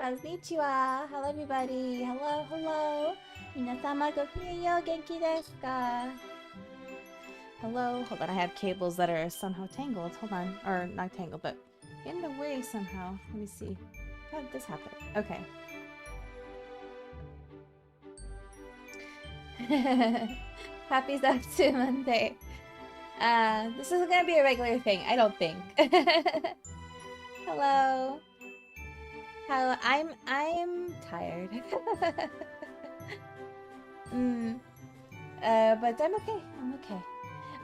Konnichiwa. Hello, everybody. Hello, hello. 皆様ごきげんよう。元気ですか? Hello. Hold on. I have cables that are somehow tangled. Hold on. Or not tangled, but in the way somehow. Let me see. How did this happen? Okay. Happy Zapsu Monday. This isn't gonna be a regular thing, I don't think. Hello. How I'm tired. But I'm okay. I'm okay.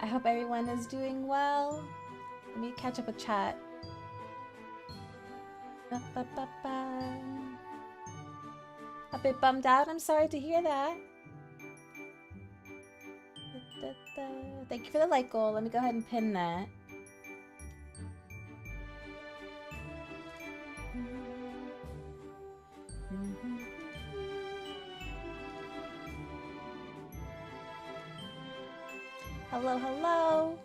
I hope everyone is doing well. Let me catch up with chat. A bit bummed out. I'm sorry to hear that. Thank you for the like goal. Let me go ahead and pin that. Hello, hello.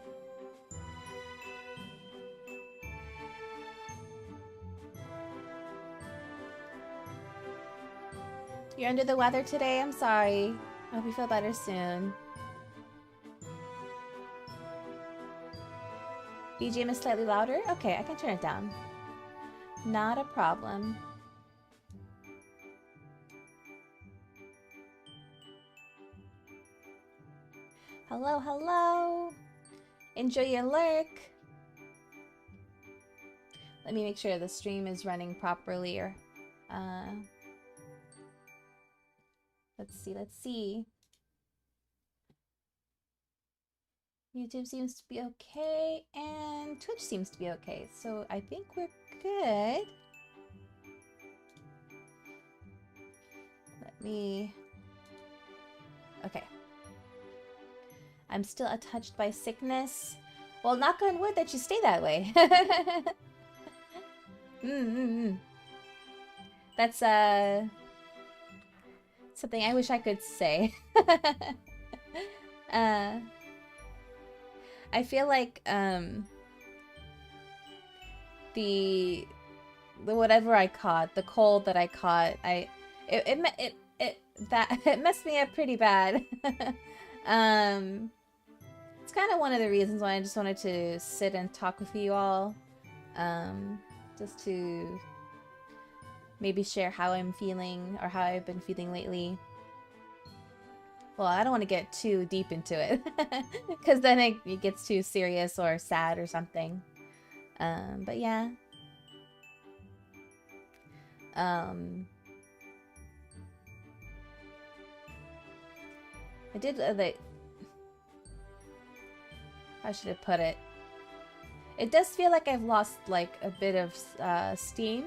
You're under the weather today? I'm sorry. I hope you feel better soon. BGM is slightly louder? Okay, I can turn it down. Not a problem. Hello, hello. Enjoy your lurk. Let me make sure the stream is running properly. Or, let's see. YouTube seems to be okay, and Twitch seems to be okay, so I think we're good. Let me... Okay. I'm still untouched by sickness. Well, knock on wood that you stay that way. That's, something I wish I could say. I feel like the whatever I caught, the cold that I caught, it messed me up pretty bad. It's kind of one of the reasons why I just wanted to sit and talk with you all, just to maybe share how I'm feeling or how I've been feeling lately. Well, I don't want to get too deep into it, because then it gets too serious or sad or something. But yeah. I did how should I put it? It does feel like I've lost like a bit of steam.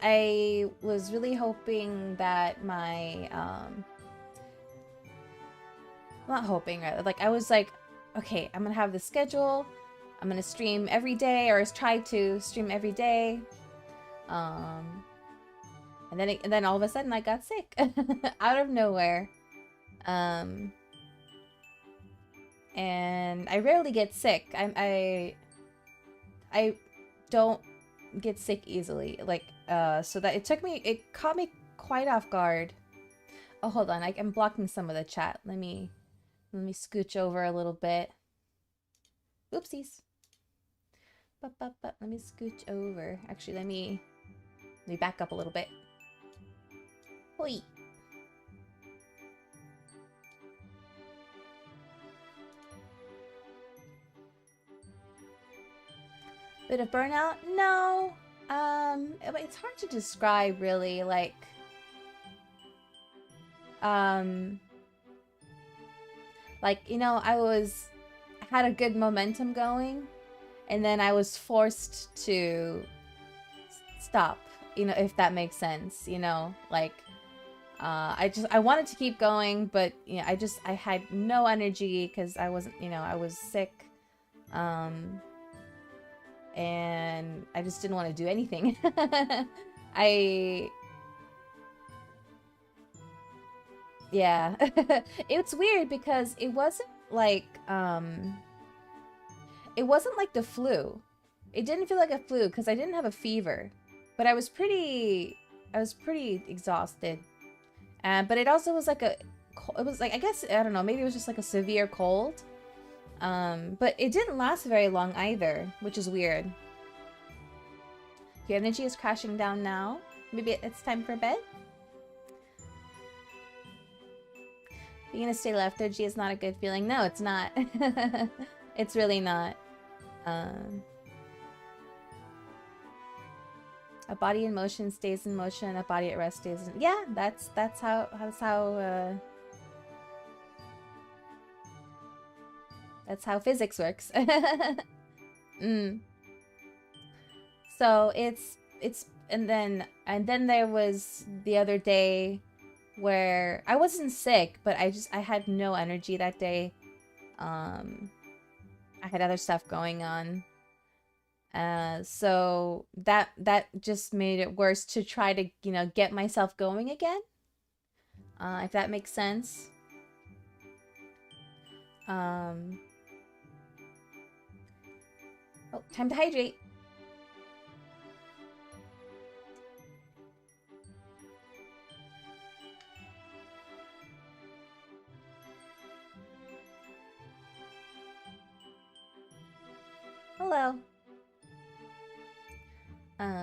I was really hoping that my not hoping, like I was like, okay, I'm gonna have the schedule, I'm gonna stream every day, or try to stream every day, and then all of a sudden I got sick out of nowhere, and I rarely get sick. I don't get sick easily, like so that it caught me quite off guard. Oh, hold on, I'm blocking some of the chat. Let me scooch over a little bit. Oopsies. Let me scooch over. Actually, let me back up a little bit. Hoi. Bit of burnout? No. It's hard to describe, really. Like, you know, I had a good momentum going, and then I was forced to stop, you know, if that makes sense, you know, like, I wanted to keep going, but, you know, I had no energy because I wasn't, you know, I was sick, and I just didn't want to do anything. Yeah. It's weird because it wasn't like the flu. It didn't feel like a flu because I didn't have a fever, but I was pretty exhausted. But it also was like it was like, I guess, I don't know, maybe it was just like a severe cold. But it didn't last very long either, which is weird. Your energy is crashing down now. Maybe it's time for bed? Being in a state of lethargy is not a good feeling. No, it's not. It's really not. A body in motion stays in motion. A body at rest stays in... Yeah, that's how that's how physics works. So it's and then there was the other day where I wasn't sick, but I had no energy that day. I had other stuff going on. So that just made it worse to try to, you know, get myself going again. If that makes sense. Oh, time to hydrate. Hello.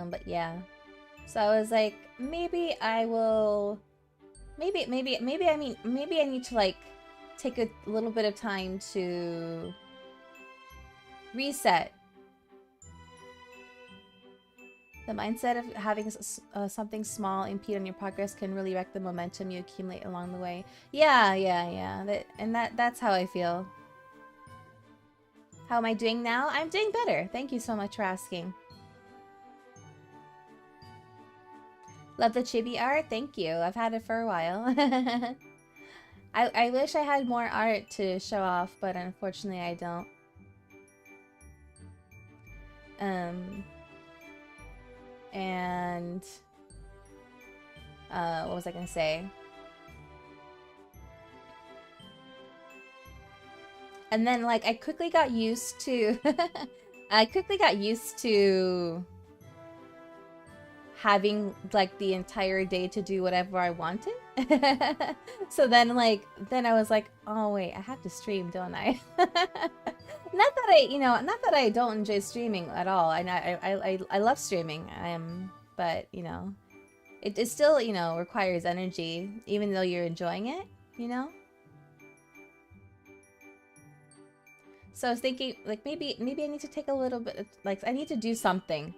But yeah. So I was like, maybe I will... Maybe I need to, like, take a little bit of time to reset. The mindset of having something small impede on your progress can really wreck the momentum you accumulate along the way. Yeah. That's how I feel. How am I doing now? I'm doing better. Thank you so much for asking. Love the chibi art? Thank you. I've had it for a while. I wish I had more art to show off, but unfortunately I don't. And what was I gonna say? And then, like, I quickly got used to having, like, the entire day to do whatever I wanted. So then I was like, oh wait, I have to stream, don't I? Not that I don't enjoy streaming at all. I love streaming. But you know, it still, you know, requires energy, even though you're enjoying it, you know? So I was thinking, like, maybe I need to take a little bit of, like, I need to do something.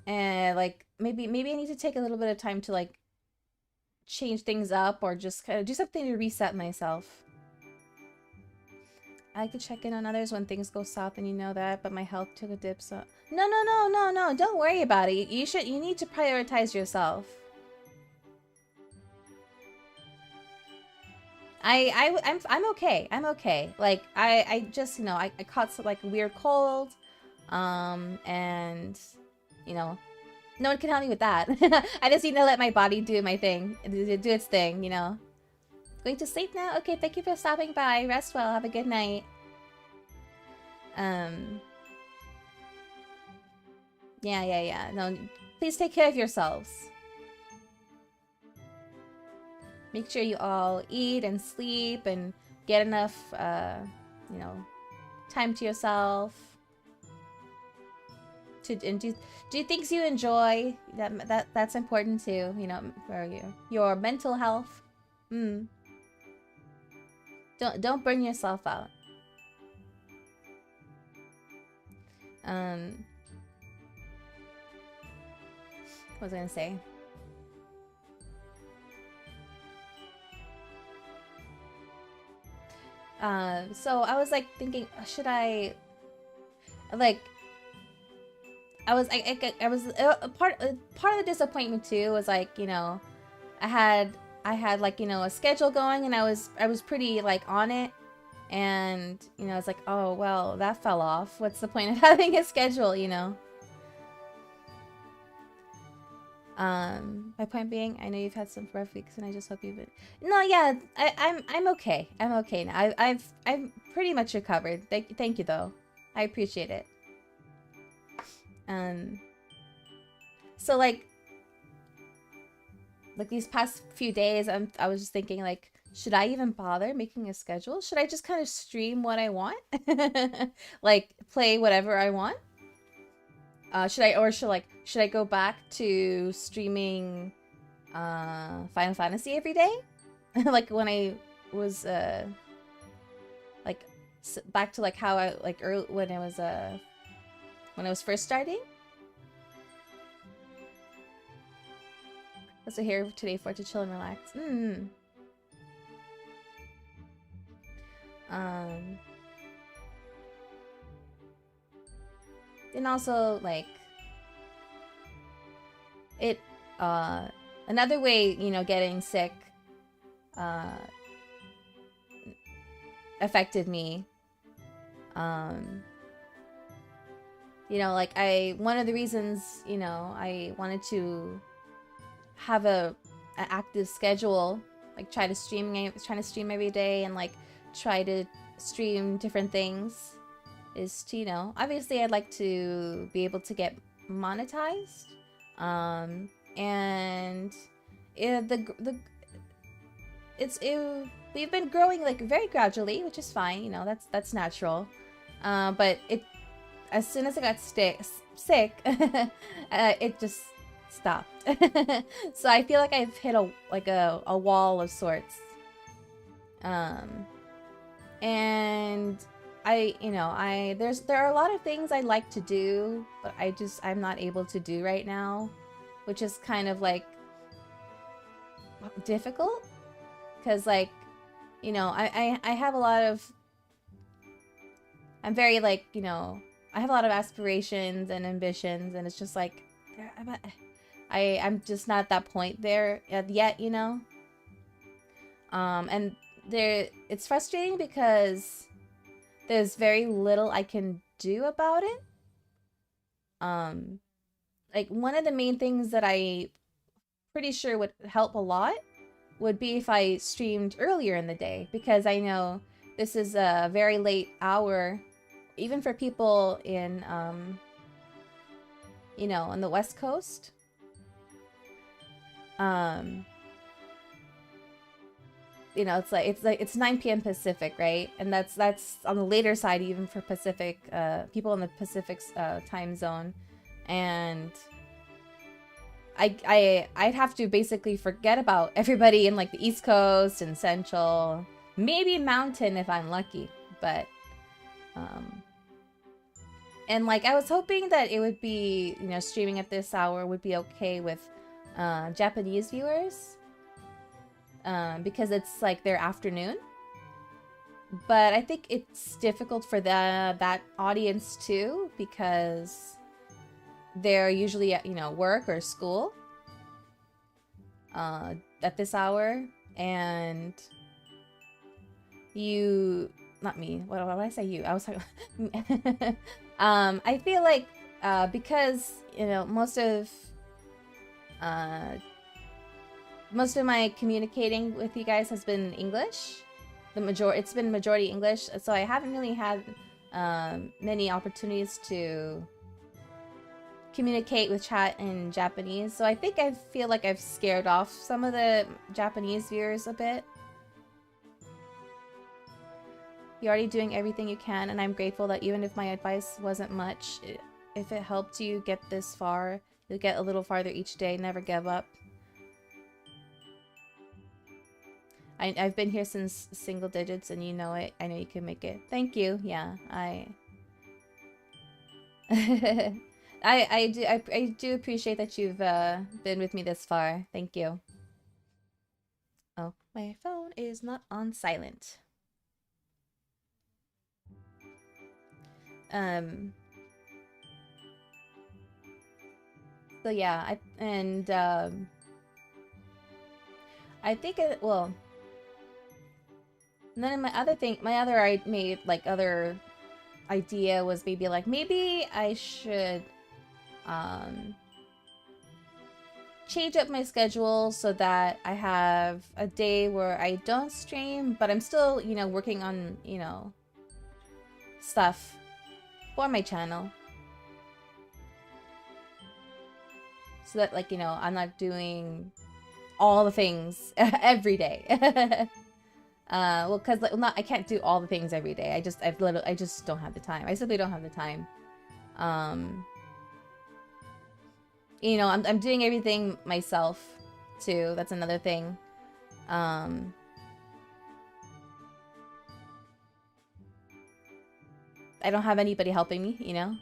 And like maybe I need to take a little bit of time to, like, change things up or just kind of do something to reset myself. I like to check in on others when things go south, and you know that, but my health took a dip, so... No, don't worry about it. You need to prioritize yourself. I'm okay. I'm okay. Like, I just, you know, I caught some, like, a weird cold. And, you know, no one can help me with that. I just need to let my body do my thing. Do its thing, you know. Going to sleep now? Okay, thank you for stopping by. Rest well. Have a good night. Yeah. No, please take care of yourselves. Make sure you all eat and sleep and get enough, you know, time to yourself. And do things you enjoy. That's important too, you know, for your mental health. Don't burn yourself out. What was I gonna say? So I was like thinking, should I, like, I was part of the disappointment too was, like, you know, I had like, you know, a schedule going, and I was pretty, like, on it, and, you know, it's like, oh well, that fell off. What's the point of having a schedule, you know? My point being, I know you've had some rough weeks, and I just hope you've been. No, yeah, I'm okay. I'm okay now. I've pretty much recovered. Thank you though. I appreciate it. So like these past few days, I was just thinking like, should I even bother making a schedule? Should I just kind of stream what I want? Like play whatever I want? Should I go back to streaming Final Fantasy every day? Like when I was like back to like how I like early when I was first starting? That's what here today for, to chill and relax. And also like it another way, you know, getting sick affected me. You know, like one of the reasons, you know, I wanted to have an active schedule, like trying to stream every day and like try to stream different things, is to, you know, obviously I'd like to be able to get monetized, and we've been growing like very gradually, which is fine, you know, that's natural, but as soon as I got sick, it just stopped. So I feel like I've hit a wall of sorts, and there are a lot of things I like to do, but I'm not able to do right now, which is kind of like difficult, because like, you know, I have a lot of, I'm very like, you know, I have a lot of aspirations and ambitions, and it's just like I'm just not at that point there yet, you know. And it's frustrating because there's very little I can do about it. Like one of the main things that I pretty sure would help a lot would be if I streamed earlier in the day, because I know this is a very late hour, even for people in you know, on the West Coast. You know, it's 9 p.m. Pacific, right? And that's on the later side even for Pacific people in the Pacific time zone. And I'd have to basically forget about everybody in like the East Coast and Central, maybe Mountain if I'm lucky, but and like I was hoping that it would be, you know, streaming at this hour would be okay with Japanese viewers, because it's like their afternoon. But I think it's difficult for that audience too, because they're usually at, you know, work or school at this hour, and not me. What did I say? You. I was talking. I feel like because, you know, most of my communicating with you guys has been English. It's been majority English, so I haven't really had many opportunities to communicate with chat in Japanese. So I feel like I've scared off some of the Japanese viewers a bit. You're already doing everything you can, and I'm grateful that even if my advice wasn't much, if it helped you get this far, you'll get a little farther each day. Never give up. I've been here since single digits, and you know it. I know you can make it. Thank you. Yeah, I do appreciate that you've been with me this far. Thank you. Oh, my phone is not on silent. So yeah, I think well, and then my other idea was maybe I should change up my schedule so that I have a day where I don't stream, but I'm still, you know, working on, you know, stuff for my channel. So that, like, you know, I'm not doing all the things every day. Well, cause like, I can't do all the things every day. I just don't have the time. I simply don't have the time. You know, I'm doing everything myself too. That's another thing. I don't have anybody helping me, you know?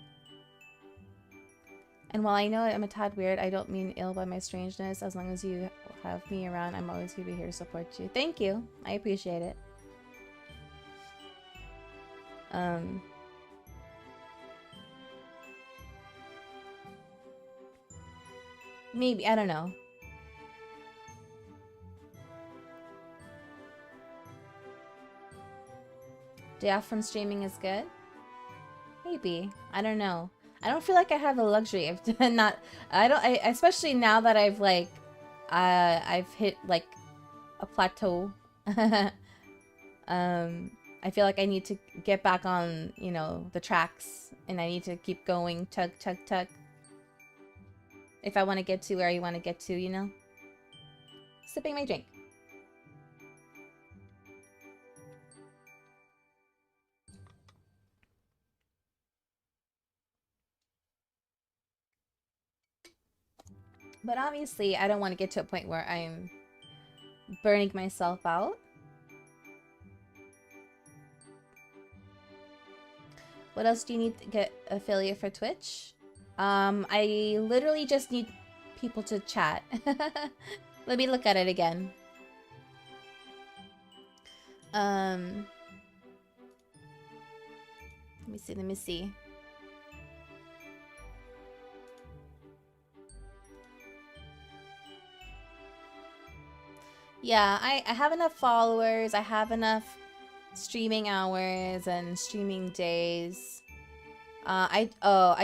And while I know I'm a tad weird, I don't mean ill by my strangeness. As long as you have me around, I'm always going to be here to support you. Thank you. I appreciate it. Maybe, I don't know. Day off from streaming is good? Maybe. I don't know. I don't feel like I have the luxury of not. Especially now that I've like, I've hit like a plateau. I feel like I need to get back on, you know, the tracks, and I need to keep going, tug, tug, tug. If I want to get to where you want to get to, you know. Sipping my drink. But obviously, I don't want to get to a point where I'm burning myself out. What else do you need to get affiliate for Twitch? I literally just need people to chat. Let me look at it again. Let me see. Yeah, I have enough followers, I have enough streaming hours and streaming days. I don't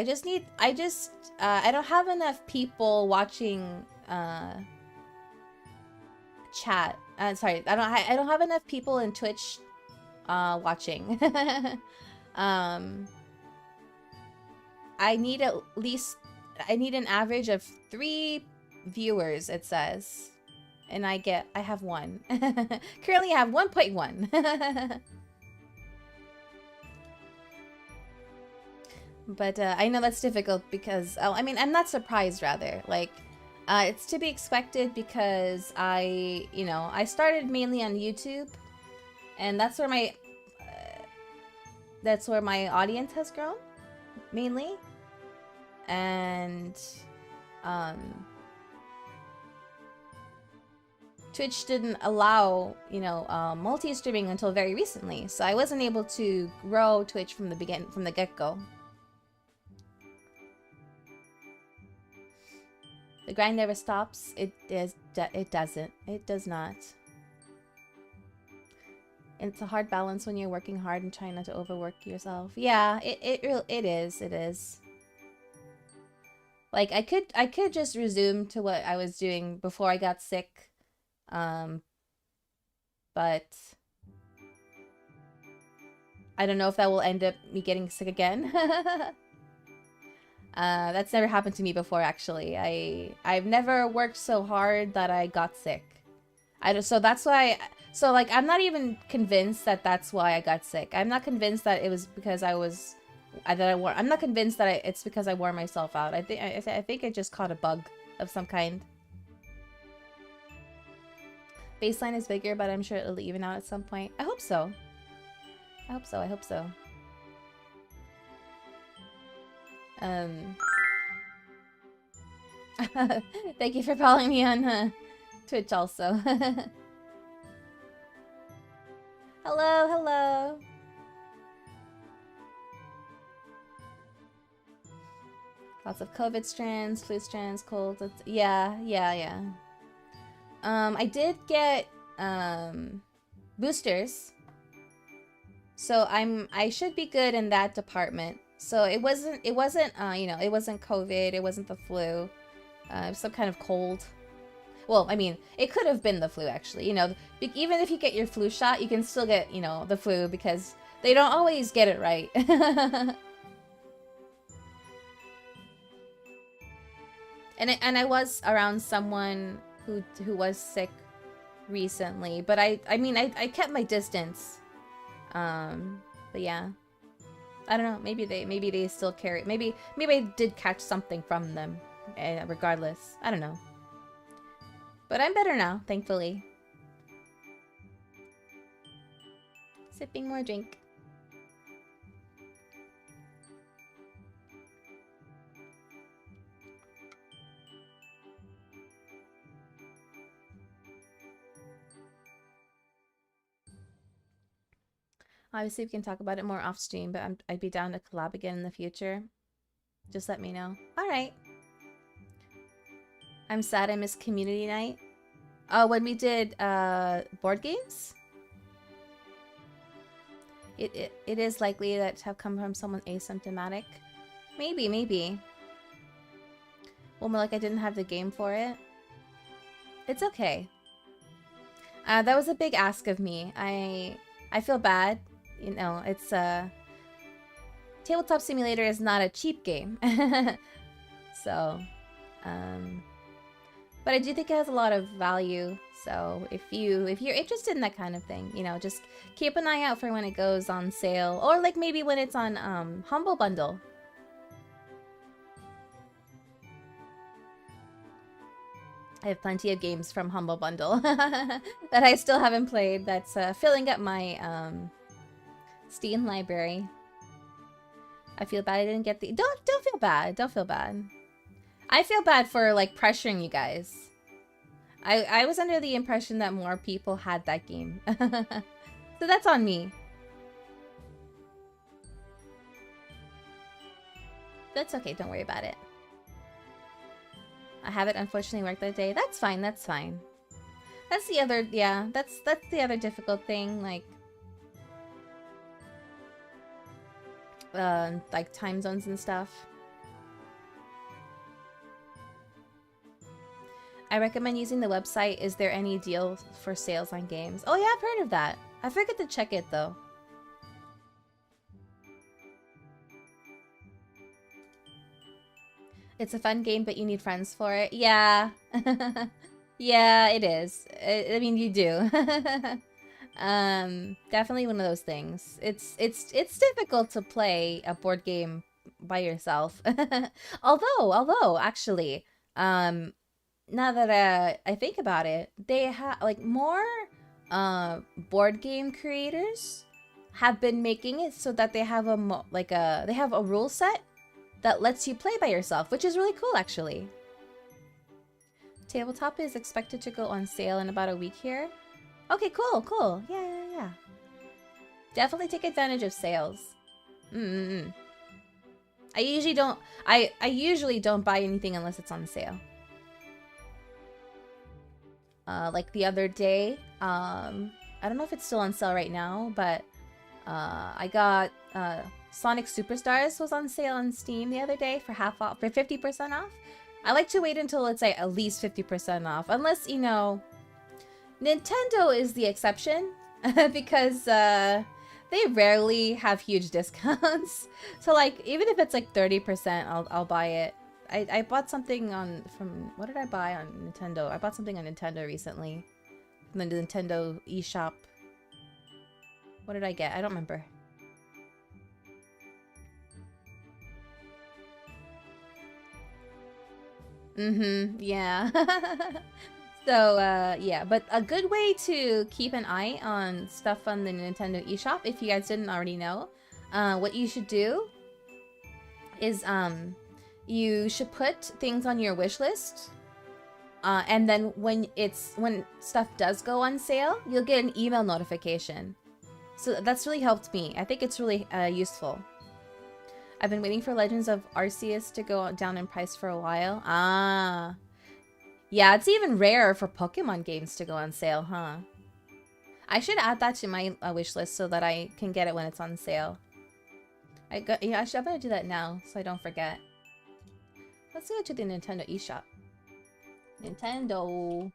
have enough people watching chat. Sorry, I don't have enough people in Twitch watching. I need an average of 3 viewers, it says. And I have 1. Currently I have 1.1. But I know that's difficult because, I mean, I'm not surprised, rather. Like, it's to be expected because I started mainly on YouTube. And that's where my audience has grown, mainly. And, Twitch didn't allow, you know, multi-streaming until very recently, so I wasn't able to grow Twitch from the get-go. The grind never stops. It doesn't. It does not. It's a hard balance when you're working hard and trying not to overwork yourself. Yeah, it is. Like I could just resume to what I was doing before I got sick. But I don't know if that will end up me getting sick again. That's never happened to me before, actually. I've never worked so hard that I got sick. So that's why. So like, I'm not even convinced that that's why I got sick. I'm not convinced that it was because I'm not convinced that it's because I wore myself out. I think I just caught a bug of some kind. Baseline is bigger, but I'm sure it'll even out at some point. I hope so. I hope so. Thank you for following me on Twitch also. Hello. Lots of COVID strands, flu strands, colds. Yeah. I did get boosters, so I should be good in that department. So it wasn't you know, it wasn't COVID, it wasn't the flu, it was some kind of cold Well, I mean, it could have been the flu, actually. You know, even if you get your flu shot, you can still get, you know, the flu because they don't always get it right. And I was around someone who was sick recently, but I mean, I kept my distance. But yeah. I don't know. Maybe they still carry. Maybe I did catch something from them. Regardless, I don't know. But I'm better now, thankfully. Sipping more drink. Obviously, we can talk about it more off stream, but I'd be down to collab again in the future. Just let me know. All right. I'm sad I missed community night. Oh, when we did board games? It is likely that to have come from someone asymptomatic. Maybe. Well, more like I didn't have the game for it. It's okay. That was a big ask of me. I feel bad. You know, it's Tabletop Simulator is not a cheap game. So, but I do think it has a lot of value. So if you're interested in that kind of thing, you know, just keep an eye out for when it goes on sale, or like maybe when it's on Humble Bundle. I have plenty of games from Humble Bundle that I still haven't played. That's filling up my Steam library. I feel bad I didn't get the... Don't feel bad. Don't feel bad. I feel bad for, like, pressuring you guys. I was under the impression that more people had that game. So that's on me. That's okay. Don't worry about it. I haven't unfortunately worked that day. That's fine. That's fine. That's the other... Yeah, that's the other difficult thing. Like time zones and stuff. I recommend using the website. Is there any deal for sales on games? Oh yeah, I've heard of that. I forget to check it though. It's a fun game, but you need friends for it. Yeah. Yeah, it is. I mean, you do. Definitely one of those things. It's difficult to play a board game by yourself. Although actually, now that I think about it, they have like more board game creators have been making it so that they have they have a rule set that lets you play by yourself, which is really cool actually. Tabletop is expected to go on sale in about a week here. Okay, cool. Yeah. Definitely take advantage of sales. I usually don't buy anything unless it's on sale. Like the other day, I don't know if it's still on sale right now, but I got Sonic Superstars was on sale on Steam the other day for half off, for 50% off. I like to wait until it's like at least 50% off, unless, you know, Nintendo is the exception because they rarely have huge discounts. So like even if it's like 30%, I'll buy it. I bought something what did I buy on Nintendo? I bought something on Nintendo recently. From the Nintendo eShop. What did I get? I don't remember. Yeah. So, yeah, but a good way to keep an eye on stuff on the Nintendo eShop, if you guys didn't already know, what you should do is, you should put things on your wish list, and then when stuff does go on sale, you'll get an email notification. So that's really helped me. I think it's really useful. I've been waiting for Legends of Arceus to go down in price for a while. Yeah, it's even rarer for Pokemon games to go on sale, huh? I should add that to my wish list so that I can get it when it's on sale. I'm gonna do that now so I don't forget. Let's go to the Nintendo eShop. Nintendo.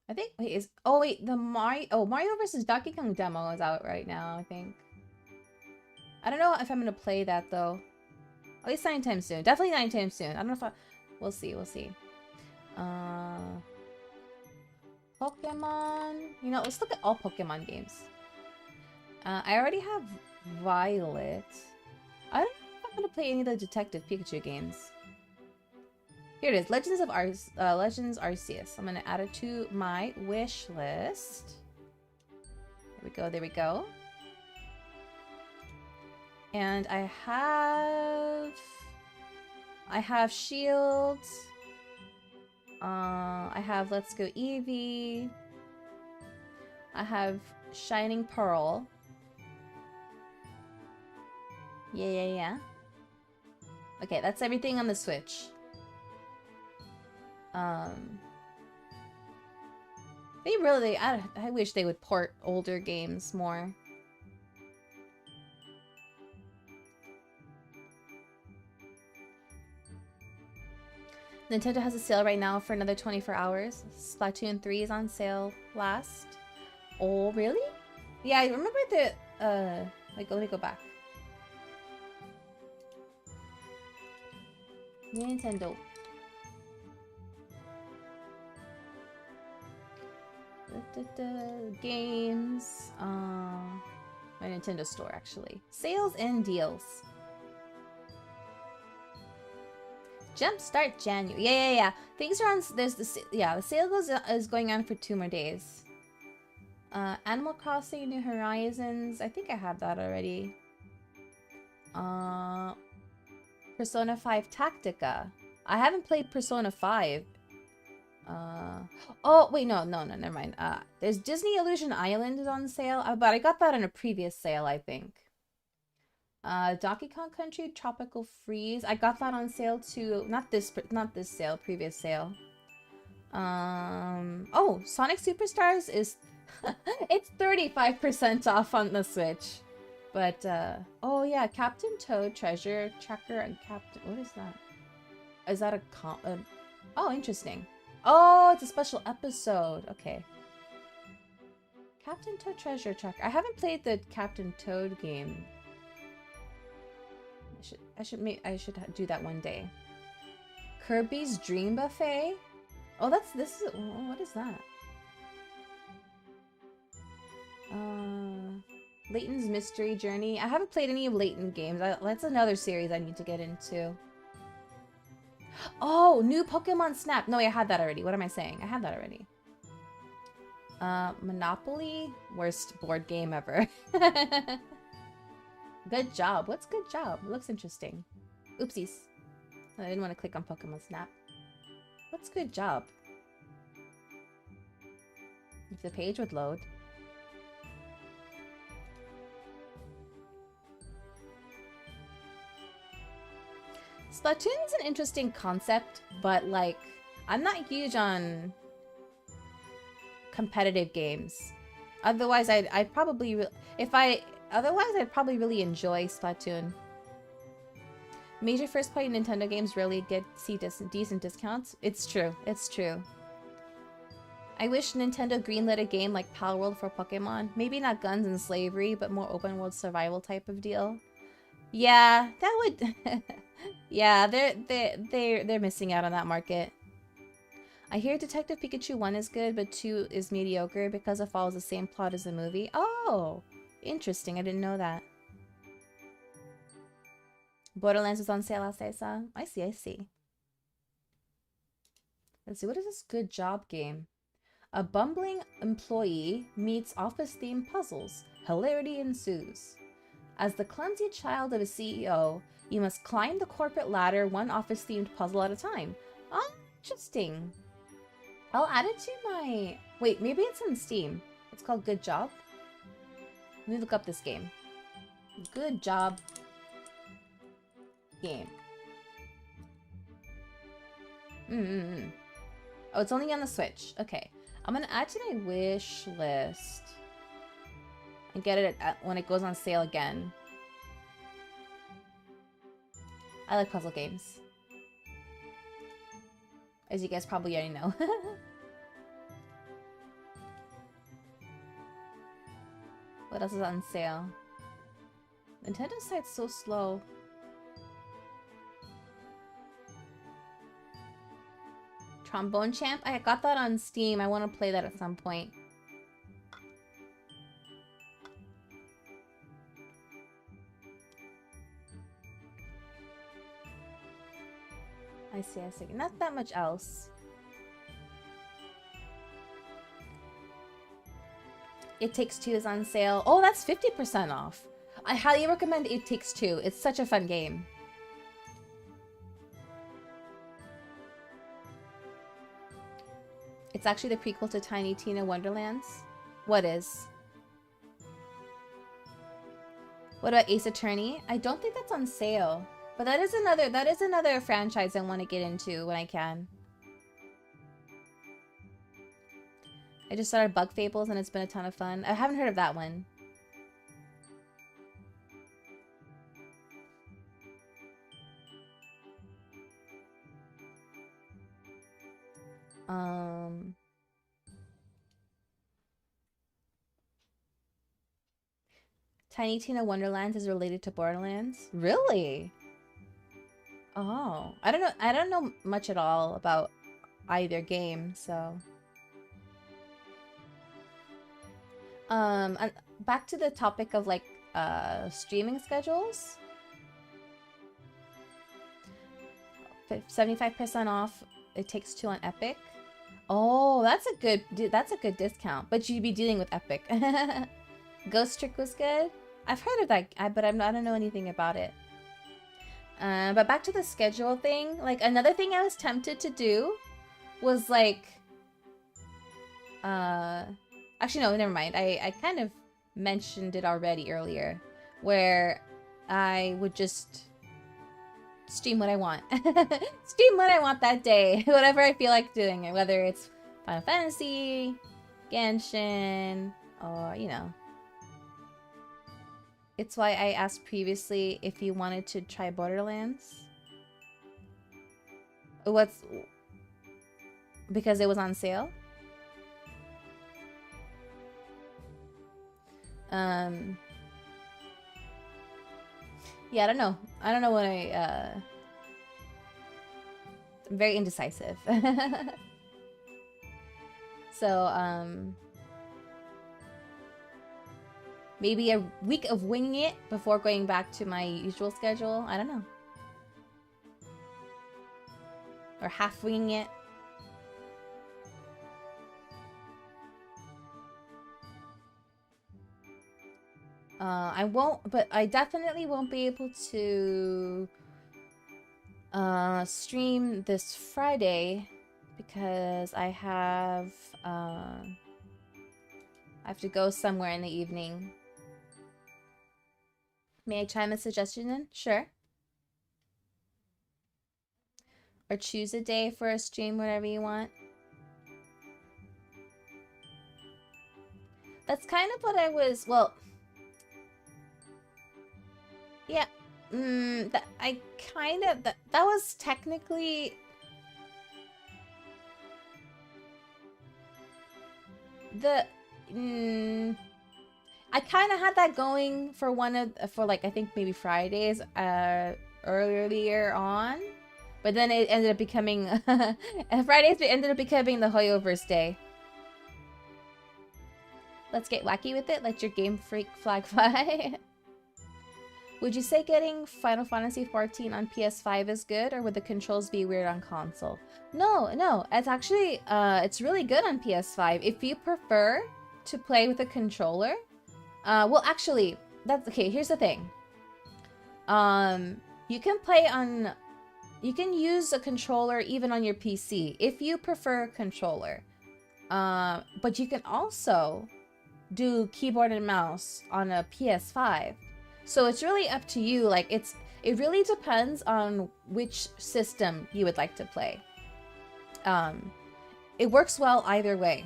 I think, wait, is, oh wait, the Mario vs. Donkey Kong demo is out right now, I think. I don't know if I'm gonna play that though. At least anytime soon. Definitely anytime soon. I don't know if we'll see, we'll see. Pokemon. You know, let's look at all Pokemon games. I already have Violet. I don't know if I'm gonna play any of the Detective Pikachu games. Here it is, Legends Arceus. I'm gonna add it to my wish list. There we go, there we go. And I have Shield. I have Let's Go Eevee. I have Shining Pearl. Yeah. Okay, that's everything on the Switch. They really, I wish they would port older games more. Nintendo has a sale right now for another 24 hours. Splatoon 3 is on sale last. Oh, really? Yeah, I remember the, like, let me go back. Nintendo. Games. My Nintendo store, actually. Sales and deals. Jumpstart January. Yeah. Things are on. There's the the sale is going on for 2 more days. Animal Crossing New Horizons. I think I have that already. Persona 5 Tactica. I haven't played Persona 5. Oh wait, no, never mind. There's Disney Illusion Island is on sale, but I got that in a previous sale, I think. Donkey Kong Country Tropical Freeze. I got that on sale too. Not this sale, previous sale. Oh, Sonic Superstars is it's 35% off on the Switch. But oh yeah, Captain Toad Treasure Tracker and Captain, what is that? Is that a oh, interesting. Oh, it's a special episode. Okay. Captain Toad Treasure Tracker. I haven't played the Captain Toad game. I should do that one day. Kirby's Dream Buffet. Oh, what is that? Layton's Mystery Journey. I haven't played any of Layton games. That's another series I need to get into. Oh, new Pokemon Snap. No, I had that already. What am I saying? I had that already. Monopoly. Worst board game ever. Good job. What's good job? It looks interesting. Oopsies. I didn't want to click on Pokemon Snap. What's good job? If the page would load. Splatoon is an interesting concept, but like, I'm not huge on competitive games. Otherwise, I'd probably really enjoy Splatoon. Major first-party Nintendo games rarely see decent discounts. It's true. It's true. I wish Nintendo greenlit a game like Palworld for Pokemon. Maybe not guns and slavery, but more open-world survival type of deal. Yeah, that would. Yeah, they're missing out on that market. I hear Detective Pikachu 1 is good, but 2 is mediocre because it follows the same plot as the movie. Oh, interesting. I didn't know that. Borderlands was on sale last I saw. I see. Let's see, what is this good job game? A bumbling employee meets office-themed puzzles. Hilarity ensues. As the clumsy child of a CEO, you must climb the corporate ladder one office-themed puzzle at a time. Oh, interesting. I'll add it to my... Wait, maybe it's on Steam. It's called Good Job. Let me look up this game. Good Job game. Oh, it's only on the Switch. Okay. I'm gonna add to my wish list. And get it when it goes on sale again. I like puzzle games. As you guys probably already know. What else is on sale? Nintendo site's so slow. Trombone Champ? I got that on Steam. I want to play that at some point. I see. Not that much else. It Takes Two is on sale. Oh, that's 50% off. I highly recommend It Takes Two. It's such a fun game. It's actually the prequel to Tiny Tina Wonderlands. What is? What about Ace Attorney? I don't think that's on sale. But that is another franchise I want to get into when I can. I just started Bug Fables and it's been a ton of fun. I haven't heard of that one. Tiny Tina Wonderlands is related to Borderlands? Really? Oh, I don't know much at all about either game, so. And back to the topic of like streaming schedules. 75% off It Takes Two on Epic. Oh, that's a good discount. But you'd be dealing with Epic. Ghost Trick was good. I've heard of that, but I don't know anything about it. But back to the schedule thing. Like another thing I was tempted to do was like, actually no, never mind. I kind of mentioned it already earlier, where I would just stream what I want. Stream what I want that day. Whatever I feel like doing it. Whether it's Final Fantasy, Genshin, or, you know. It's why I asked previously if you wanted to try Borderlands. Because it was on sale? Yeah, I don't know. I don't know what I'm very indecisive. So, maybe a week of winging it before going back to my usual schedule. I don't know. Or half winging it. I won't, but I definitely won't be able to stream this Friday because I have to go somewhere in the evening. May I chime a suggestion in? Sure. Or choose a day for a stream, whatever you want. That's kind of what I was, well... Yeah, that was technically the I kind of had that going for like I think maybe Fridays earlier on, but then it ended up becoming Fridays ended up becoming the Hoyoverse day. Let's get wacky with it. Let your game freak flag fly. Would you say getting Final Fantasy XIV on PS5 is good, or would the controls be weird on console? No, it's actually, it's really good on PS5. If you prefer to play with a controller, well, actually, that's, okay, here's the thing. You can use a controller even on your PC, if you prefer a controller. But you can also do keyboard and mouse on a PS5. So it's really up to you. Like it really depends on which system you would like to play. It works well either way.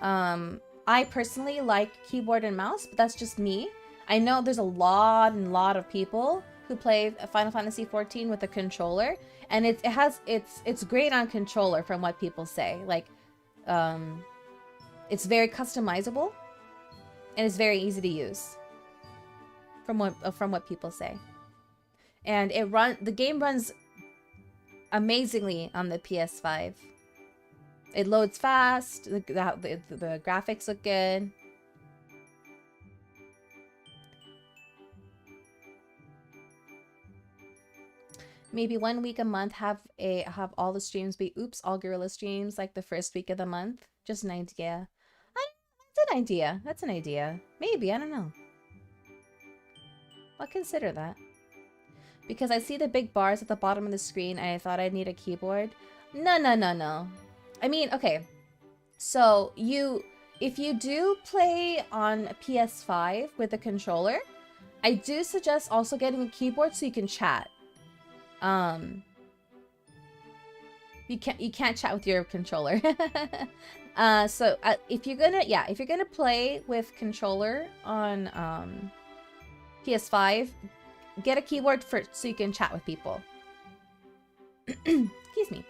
I personally like keyboard and mouse, but that's just me. I know there's a lot of people who play Final Fantasy 14 with a controller, and it's great on controller from what people say. Like, it's very customizable, and it's very easy to use from what people say. And the game runs amazingly on the PS5. It loads fast. The graphics look good. Maybe 1 week a month have all the streams be all gorilla streams like the first week of the month. Just an idea. That's an idea. That's an idea. Maybe, I don't know. I'll consider that. Because I see the big bars at the bottom of the screen and I thought I'd need a keyboard. No. I mean, okay. So if you do play on PS5 with a controller, I do suggest also getting a keyboard so you can chat. You can't chat with your controller. So if you're gonna play with controller on PS5, get a keyboard so you can chat with people. Excuse me.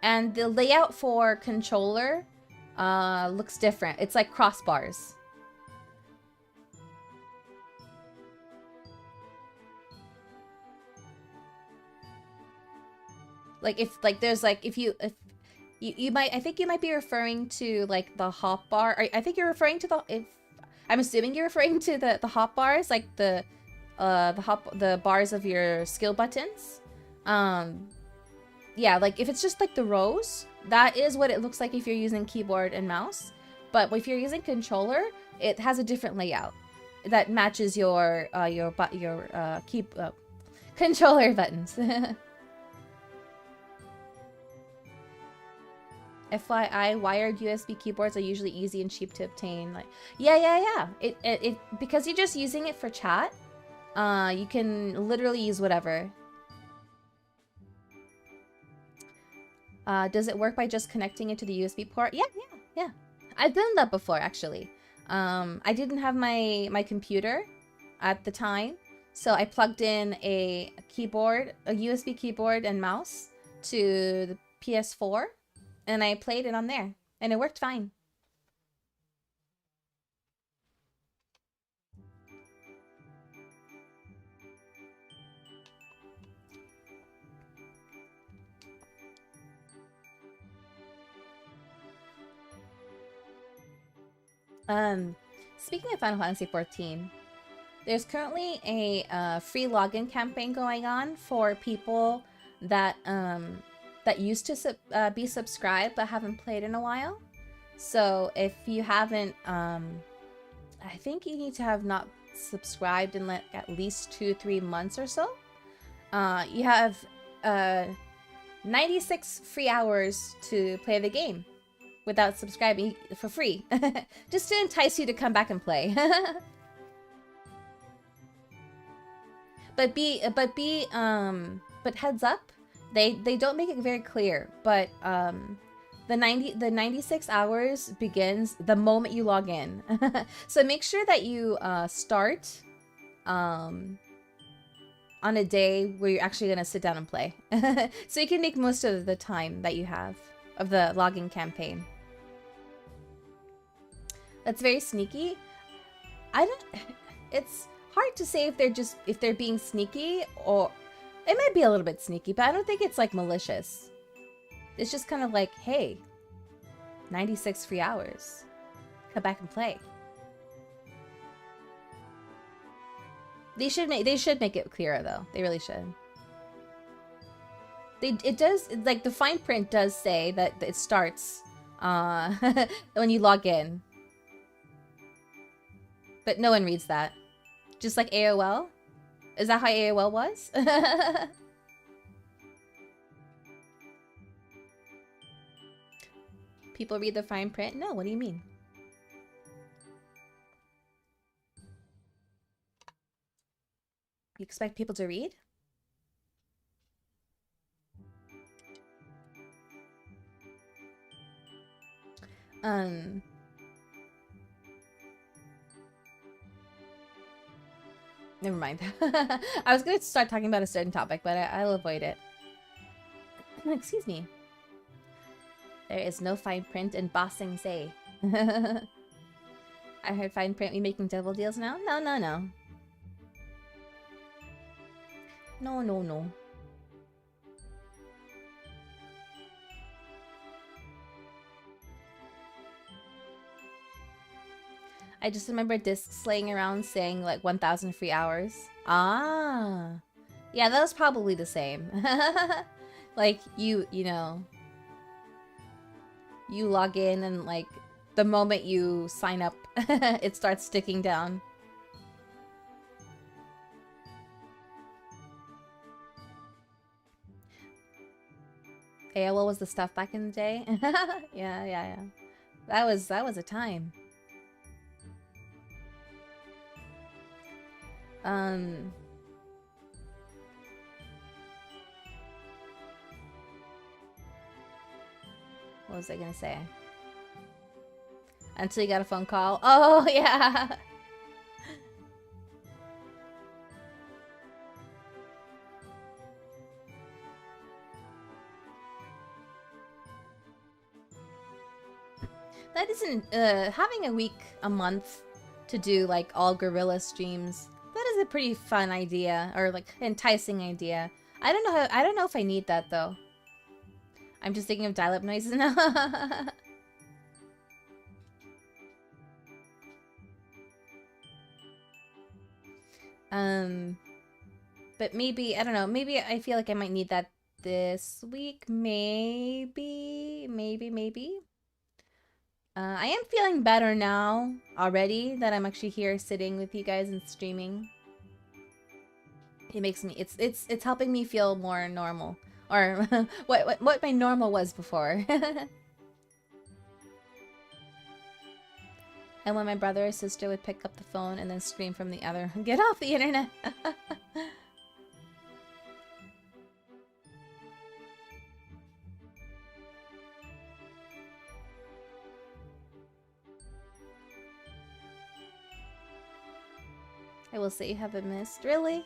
And the layout for controller looks different. It's like crossbars. Like if you might, I think you might be referring to like the hop bar. I think you're referring to I'm assuming you're referring to the hop bars, like the bars of your skill buttons. Yeah, like if it's just like the rows, that is what it looks like if you're using keyboard and mouse. But if you're using controller, it has a different layout that matches your controller buttons. FYI, wired USB keyboards are usually easy and cheap to obtain. Like, yeah. It because you're just using it for chat. You can literally use whatever. Does it work by just connecting it to the USB port? Yeah. I've done that before, actually. I didn't have my computer at the time, so I plugged in a USB keyboard and mouse to the PS4, and I played it on there, and it worked fine. Speaking of Final Fantasy 14, there's currently a free login campaign going on for people that used to be subscribed but haven't played in a while. So if you haven't, I think you need to have not subscribed in like at least 2-3 months or so. You have 96 free hours to play the game without subscribing for free, just to entice you to come back and play. But heads up, they don't make it very clear, but the 96 hours begins the moment you log in. So make sure that you start on a day where you're actually gonna sit down and play, so you can make most of the time that you have of the login campaign. That's very sneaky. It's hard to say if they're being sneaky, or it might be a little bit sneaky, but I don't think it's like malicious. It's just kind of like, hey, 96 free hours. Come back and play. They should make it clearer though. They really should. It does, like the fine print does say that it starts when you log in. But no one reads that. Just like AOL? Is that how AOL was? People read the fine print? No, what do you mean? You expect people to read? Never mind. I was going to start talking about a certain topic, but I'll avoid it. Excuse me. There is no fine print in bossing say. I heard fine print, we making devil deals now? No, no, no. No, no, no. I just remember discs laying around saying like 1,000 free hours. Ah. Yeah, that was probably the same. Like, you know, you log in and like the moment you sign up, it starts sticking down. AOL was the stuff back in the day. Yeah. That was a time. What was I gonna say? Until you got a phone call. Oh, yeah! That isn't, having a month to do, like, all gorilla streams, that is a pretty fun idea, or, like, enticing idea. I don't know if I need that, though. I'm just thinking of dial-up noises now. But maybe, I don't know, maybe I feel like I might need that this week. Maybe. I am feeling better now already that I'm actually here sitting with you guys and streaming. It makes me, it's helping me feel more normal, or what my normal was before. And when my brother or sister would pick up the phone and then scream from the other, "Get off the internet!" I will say you haven't missed. Really?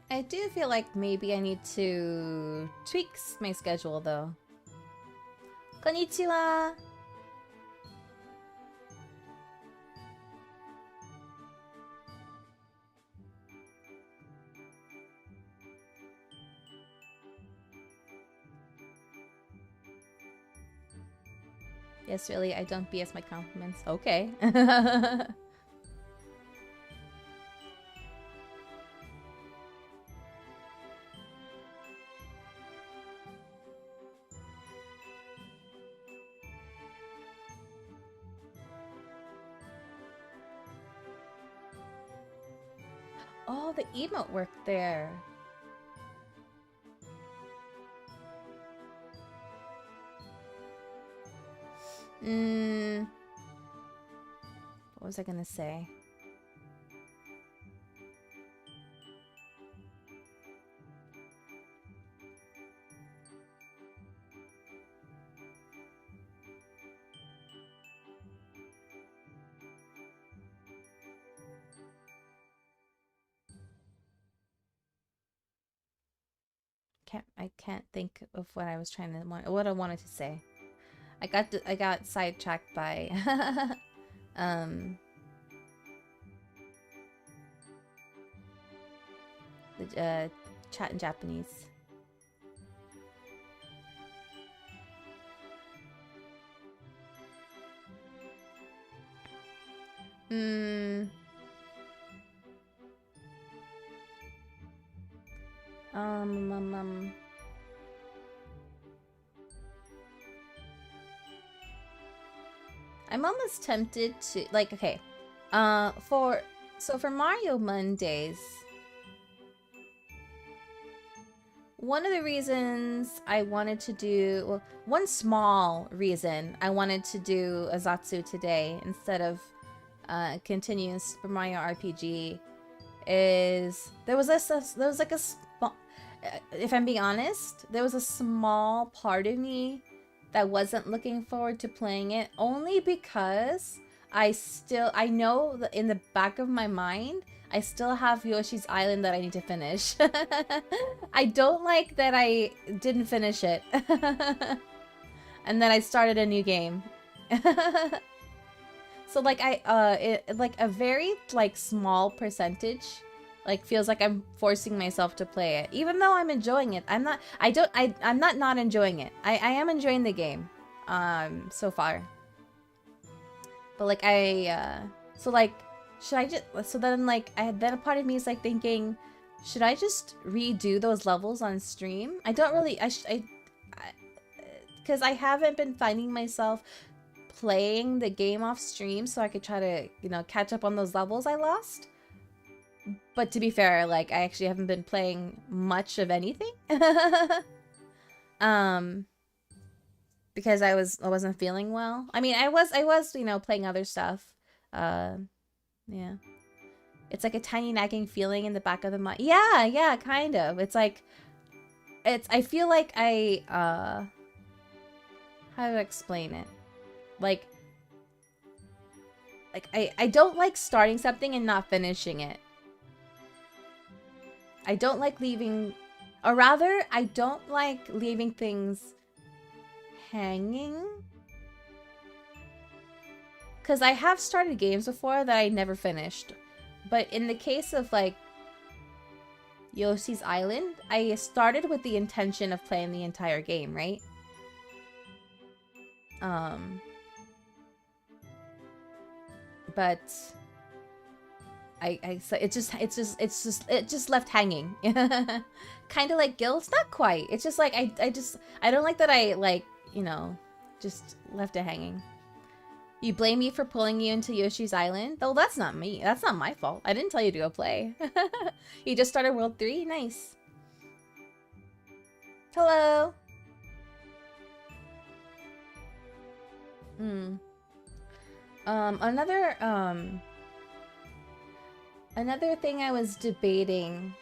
I do feel like maybe I need to tweak my schedule though. Konnichiwa! Yes, really, I don't BS my compliments. Okay. Oh, the emote worked there. What was I gonna say? I can't think of what I was trying to what I wanted to say. I got sidetracked by the chat in Japanese. I'm almost tempted to, like, okay, for Mario Mondays, one of the reasons I wanted to do, well, one small reason I wanted to do a Zatsu today instead of continuing Super Mario RPG is there was like a if I'm being honest, there was a small part of me that wasn't looking forward to playing it, only because I know that in the back of my mind, I still have Yoshi's Island that I need to finish. I don't like that I didn't finish it. And then I started a new game. So like like a very like small percentage like feels like I'm forcing myself to play it, even though I'm enjoying it. I'm not enjoying it. I am enjoying the game so far. But like so like should I just, so then like then a part of me is like thinking, should I just redo those levels on stream? I don't really, because I haven't been finding myself playing the game off stream, so I could try to, you know, catch up on those levels I lost. But to be fair, like I actually haven't been playing much of anything. Because I wasn't feeling well. I mean, I was, you know, playing other stuff. Yeah. It's like a tiny nagging feeling in the back of the mind. Yeah, kind of. It's like, I feel like how to explain it? Like I don't like starting something and not finishing it. I don't like leaving, or rather, I don't like leaving things hanging. Because I have started games before that I never finished. But in the case of, like, Yoshi's Island, I started with the intention of playing the entire game, right? But so it just left hanging. Kind of like guilt, not quite. It's just like I don't like that I, like, you know, just left it hanging. You blame me for pulling you into Yoshi's Island? Though that's not me. That's not my fault. I didn't tell you to go play. You just started World 3? Nice. Hello. Another thing I was debating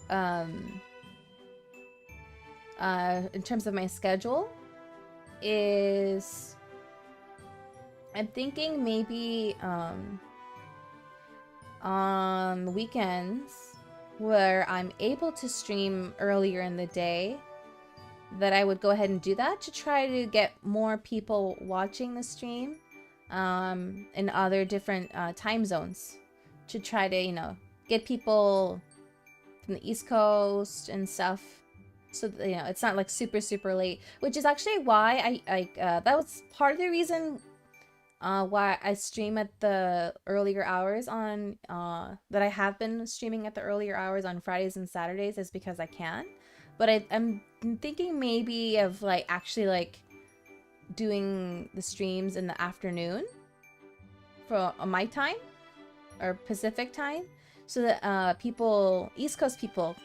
in terms of my schedule is I'm thinking maybe on weekends where I'm able to stream earlier in the day, that I would go ahead and do that to try to get more people watching the stream in other different time zones, to try to, you know, get people from the East Coast and stuff, so that, you know, it's not like super late, which is actually why that was part of the reason why I stream at the earlier hours on that I have been streaming at the earlier hours on Fridays and Saturdays, is because I can. But I'm thinking maybe of like actually like doing the streams in the afternoon for my time or Pacific time, so that people, East Coast people,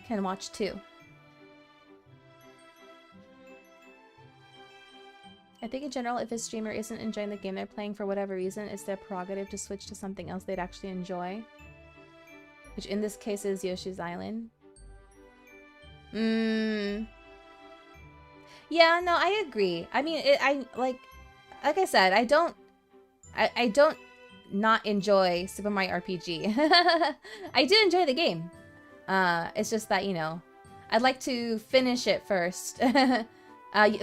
can watch too. I think in general, if a streamer isn't enjoying the game they're playing for whatever reason, it's their prerogative to switch to something else they'd actually enjoy, which in this case is Yoshi's Island. Yeah, no, I agree. I mean, like I said, I don't not enjoy Super Mario RPG. I do enjoy the game. It's just that, you know, I'd like to finish it first.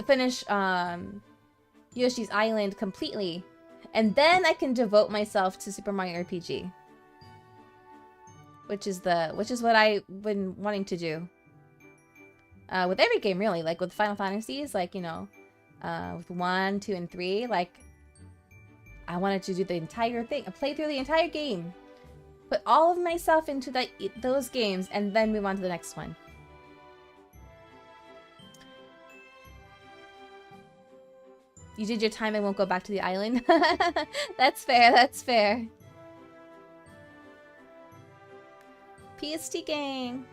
Finish Yoshi's Island completely, and then I can devote myself to Super Mario RPG, which is what I've been wanting to do. With every game, really. Like with Final Fantasies, like, you know, with 1, 2, and 3, like, I wanted to do the entire thing, play through the entire game, put all of myself into those games, and then move on to the next one. You did your time and won't go back to the island? That's fair, that's fair. PST gang.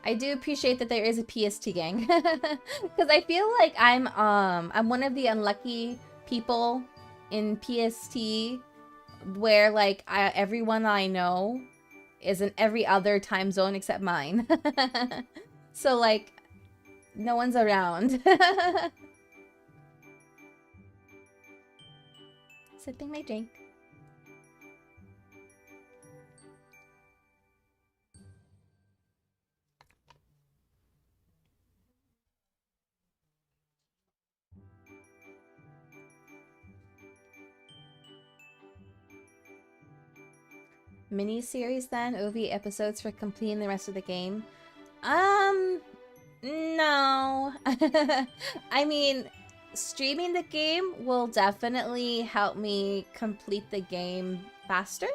I do appreciate that there is a PST gang. Because I feel like I'm one of the unlucky people in PST where, like, everyone I know is in every other time zone except mine. So, like, no one's around. Sipping my drink. Mini-series then? OV episodes for completing the rest of the game? No. I mean, streaming the game will definitely help me complete the game faster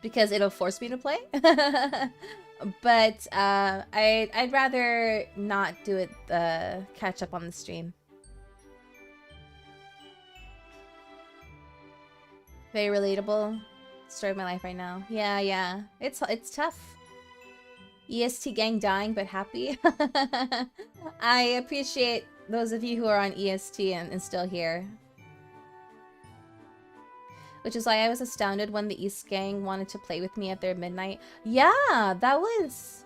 because it'll force me to play. But I'd rather not do it catch up on the stream. Very relatable. Story of my life right now. Yeah. It's tough. EST gang dying but happy. I appreciate those of you who are on EST and still here. Which is why I was astounded when the East gang wanted to play with me at their midnight. Yeah, that was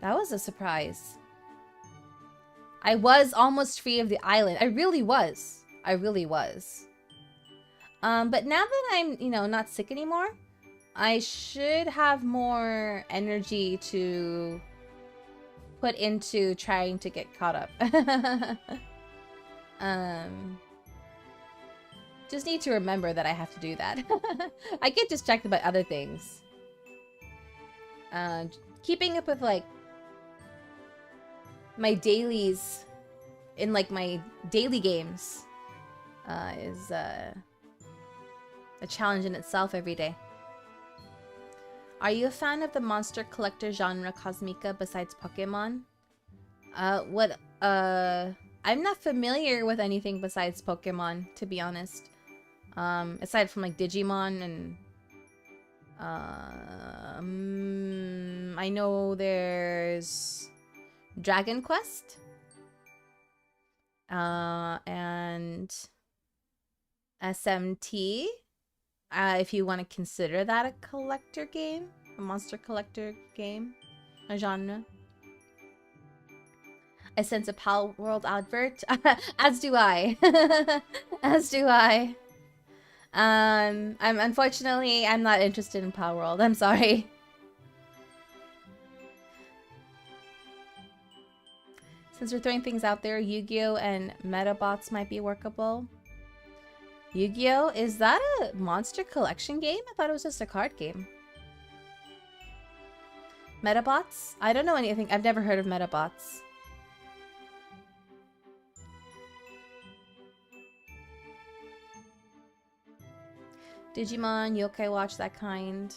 a surprise. I was almost free of the island. I really was. But now that I'm, not sick anymore, I should have more energy to put into trying to get caught up. Just need to remember that I have to do that. I get distracted by other things. Keeping up with, like, my dailies in, like, my daily games is a challenge in itself every day. Are you a fan of the monster collector genre Kosmika besides Pokemon? I'm not familiar with anything besides Pokemon, to be honest. Aside from like Digimon and I know there's Dragon Quest and SMT. If you want to consider that a collector game, a monster collector game, a genre. I sense a Pal World advert, as do I. As do I. Unfortunately, I'm not interested in Pal World. I'm sorry. Since we're throwing things out there, Yu-Gi-Oh and Metabots might be workable. Yu-Gi-Oh! Is that a monster collection game? I thought it was just a card game. Metabots? I don't know anything. I've never heard of Metabots. Digimon, Yokai Watch, that kind.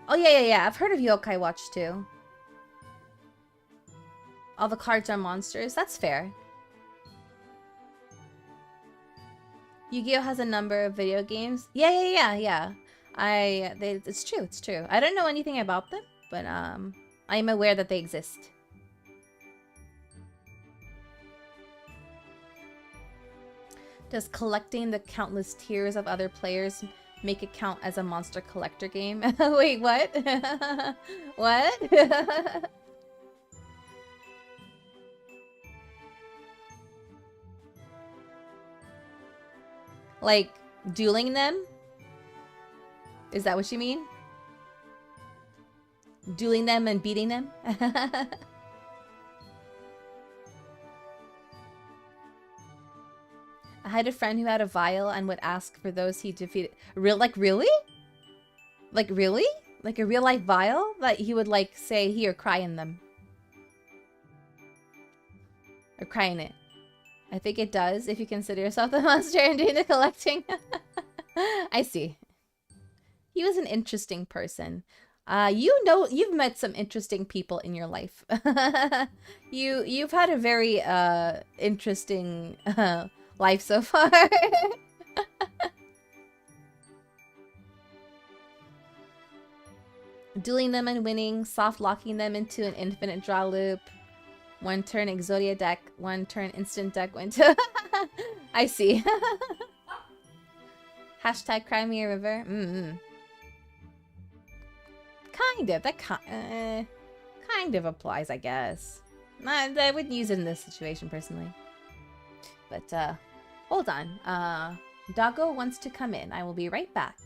Oh, yeah. I've heard of Yokai Watch, too. All the cards are monsters. That's fair. Yu-Gi-Oh! Has a number of video games. Yeah. It's true. I don't know anything about them, but I am aware that they exist. Does collecting the countless tiers of other players make it count as a monster collector game? Wait, what? What? Like, dueling them? Is that what you mean? Dueling them and beating them? I had a friend who had a vial and would ask for those he defeated. Really? Like, really? Like a real life vial? That he would, like, say, here, cry in them. Or cry in it. I think it does if you consider yourself the monster and doing the collecting. I see. He was an interesting person. You've met some interesting people in your life. You've had a very interesting life so far. Dueling them and winning, soft locking them into an infinite draw loop. One turn Exodia deck, one turn instant deck went to... I see. Hashtag Crimea River. kind of. That kind of applies, I guess. I wouldn't use it in this situation personally. But hold on. Doggo wants to come in. I will be right back.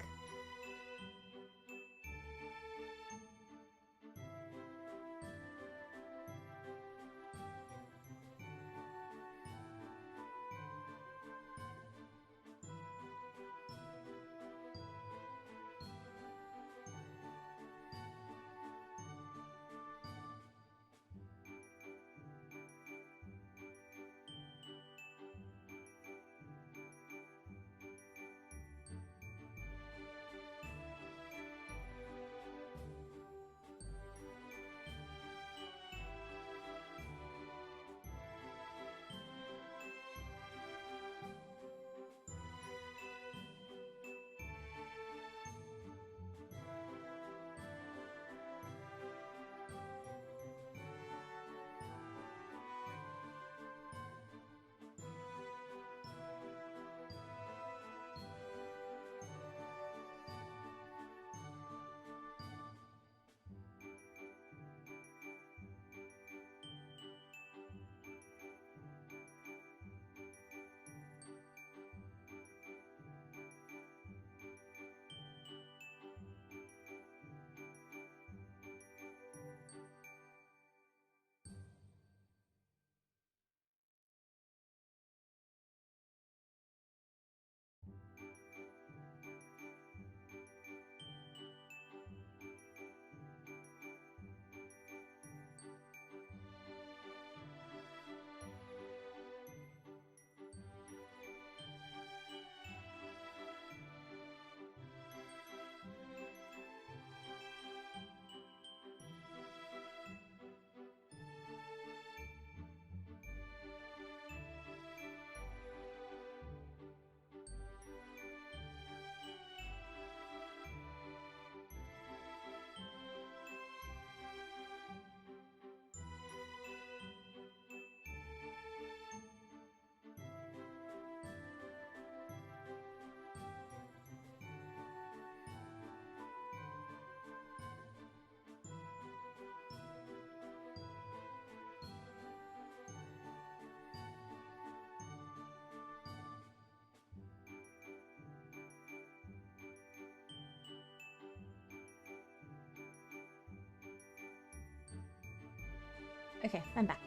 Okay, I'm back.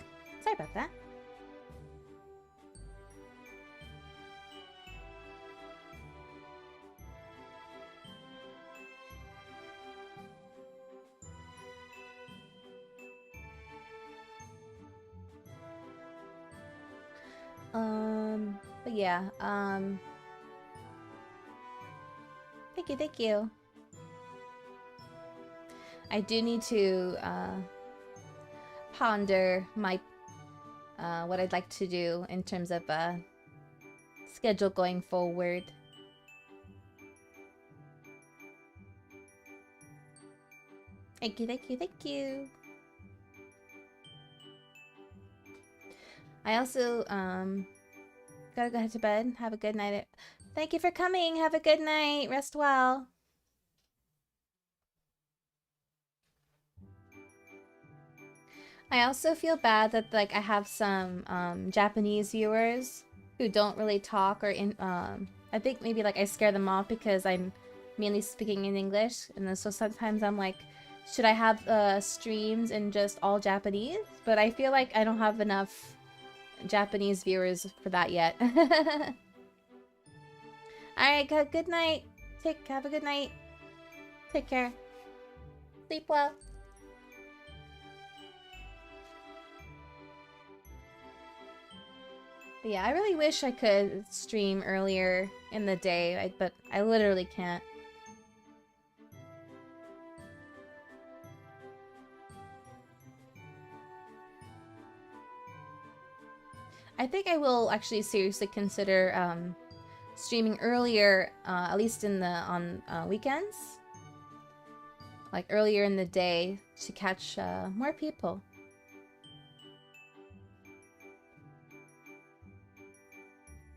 Sorry about that. But yeah, thank you. I do need to, ponder my, what I'd like to do in terms of, schedule going forward. Thank you. I also, gotta go head to bed. Have a good night. Thank you for coming. Have a good night. Rest well. I also feel bad that, like, I have some, Japanese viewers who don't really talk or I think maybe, like, I scare them off because I'm mainly speaking in English. And then so sometimes I'm like, should I have, streams in just all Japanese? But I feel like I don't have enough Japanese viewers for that yet. Alright, good night. Have a good night. Take care. Sleep well. But yeah, I really wish I could stream earlier in the day, but I literally can't. I think I will actually seriously consider streaming earlier, at least on weekends, like earlier in the day to catch more people.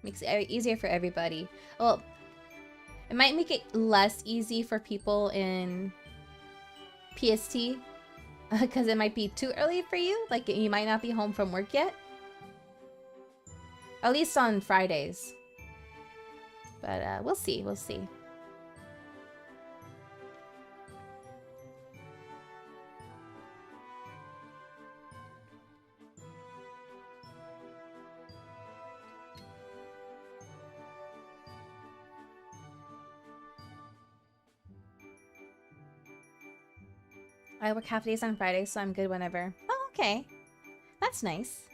Makes it easier for everybody. Well, it might make it less easy for people in PST, because it might be too early for you. Like, you might not be home from work yet. At least on Fridays. But we'll see, we'll see. I work half days on Friday, so I'm good whenever. Oh, okay. That's nice.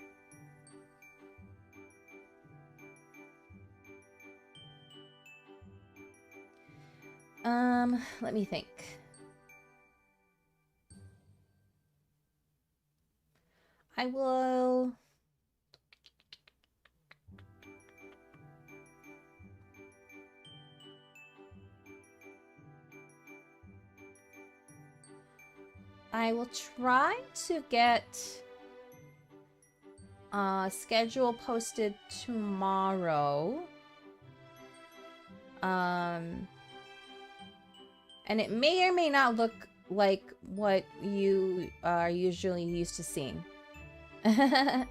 Let me think. I will... I will try to get schedule posted tomorrow. And it may or may not look like what you are usually used to seeing. I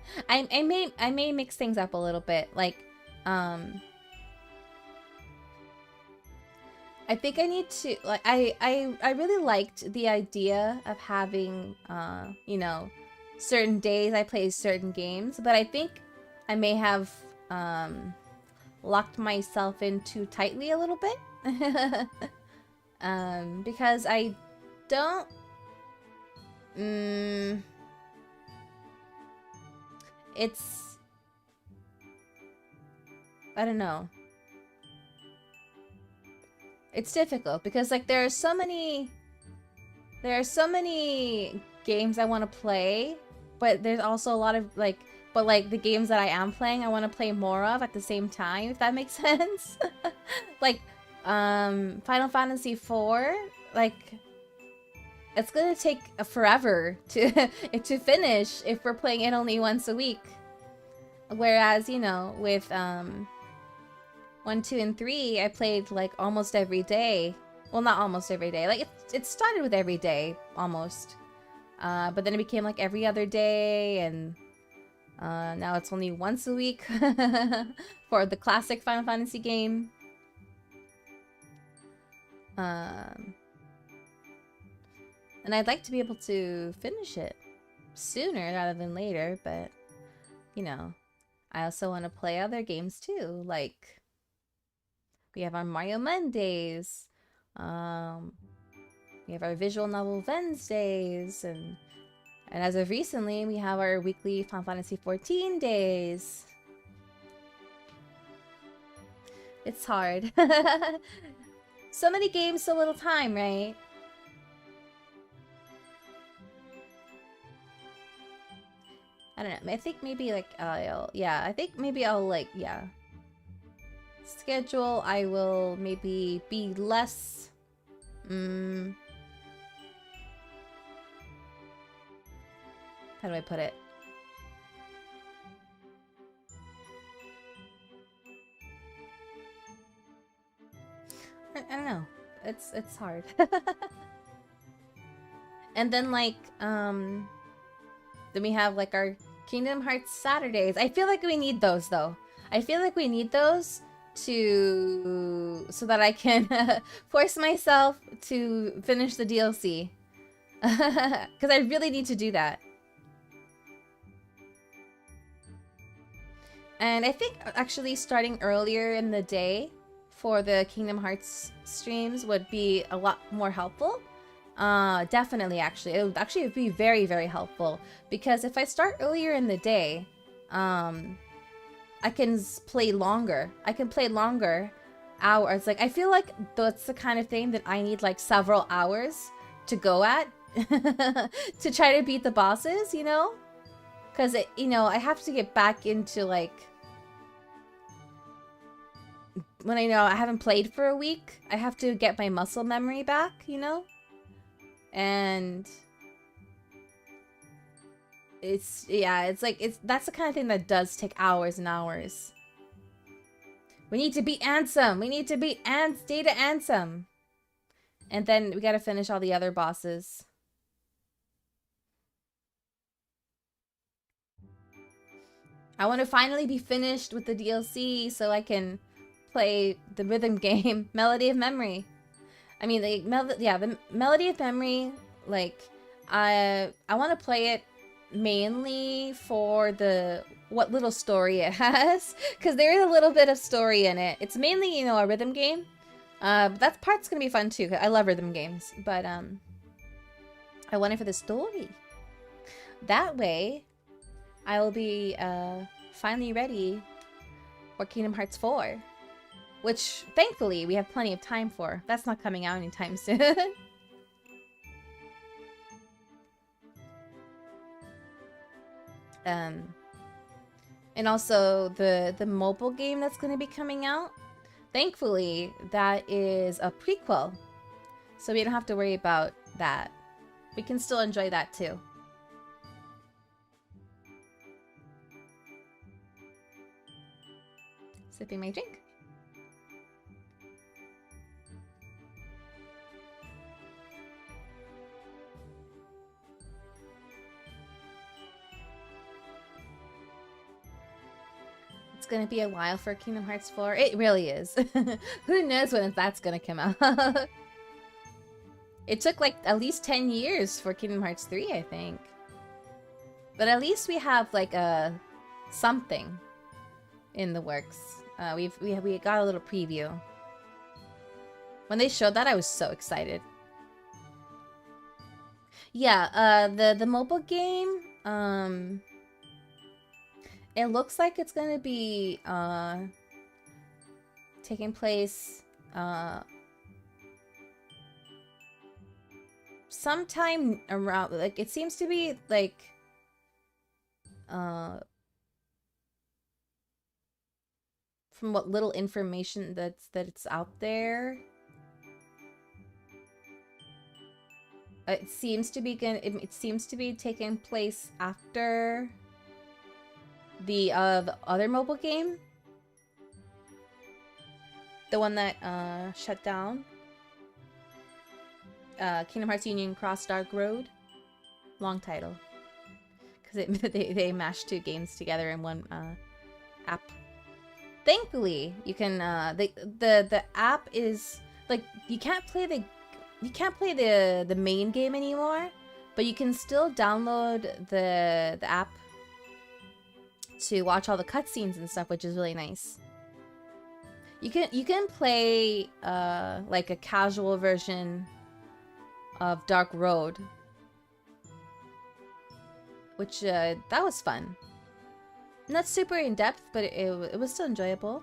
may mix things up a little bit. Like, I think I need to, like, I really liked the idea of having, you know, certain days I play certain games, but I think I may have locked myself in too tightly a little bit. Because I don't... it's... I don't know. It's difficult because, like, there are so many games I want to play, but there's also a lot of, like, but, like, the games that I am playing I want to play more of at the same time, if that makes sense. Like, Final Fantasy IV, like, it's gonna take forever to finish if we're playing it only once a week. Whereas, you know, with 1, 2, and 3, I played, like, almost every day. Well, not almost every day. Like, it started with every day, almost. But then it became, like, every other day, and now it's only once a week for the classic Final Fantasy game. And I'd like to be able to finish it sooner rather than later, but, you know, I also want to play other games too, like, we have our Mario Mondays, we have our Visual Novel Wednesdays, and as of recently, we have our weekly Final Fantasy XIV days. It's hard. So many games, so little time, right? I don't know. I think maybe, like, I think maybe I'll, like, schedule, I will maybe be less, how do I put it? I don't know. It's hard. And then, like, then we have, like, our Kingdom Hearts Saturdays. I feel like we need those, though. I feel like we need those so that I can force myself to finish the DLC. Because I really need to do that. And I think actually starting earlier in the day for the Kingdom Hearts streams would be a lot more helpful. Definitely, actually. It would be very, very helpful. Because if I start earlier in the day, I can play longer. I can play longer hours. Like, I feel like that's the kind of thing that I need, like, several hours to go at to try to beat the bosses, you know? Because, you know, I have to get back into, like, when I know I haven't played for a week, I have to get my muscle memory back, you know? And it's that's the kind of thing that does take hours and hours. We need to beat Ansem. We need to beat Data Ansem. And then we gotta finish all the other bosses. I want to finally be finished with the DLC so I can play the rhythm game, Melody of Memory. I mean, the Melody of Memory, like, I want to play it mainly for what little story it has, because there is a little bit of story in it. It's mainly, you know, a rhythm game. That part's gonna be fun too, 'cause I love rhythm games, but I want it for the story. That way, I will be finally ready for Kingdom Hearts 4. Which, thankfully, we have plenty of time for. That's not coming out anytime soon. And also, the mobile game that's going to be coming out, thankfully, that is a prequel. So we don't have to worry about that. We can still enjoy that too. Sipping my drink. It's gonna be a while for Kingdom Hearts 4. It really is. Who knows when that's gonna come out? It took like at least 10 years for Kingdom Hearts 3, I think. But at least we have like something in the works. We got a little preview. When they showed that, I was so excited. Yeah, the mobile game, it looks like it's gonna be taking place sometime around, like, it seems to be like from what little information that's out there, it seems to be taking place after the other mobile game, the one that shut down, Kingdom Hearts Union Cross Dark Road. Long title, because they mashed two games together in one app. Thankfully, you can the app is like, you can't play the main game anymore, but you can still download the app to watch all the cutscenes and stuff, which is really nice. You can play like a casual version of Dark Road, which that was fun. Not super in depth, but it was still enjoyable.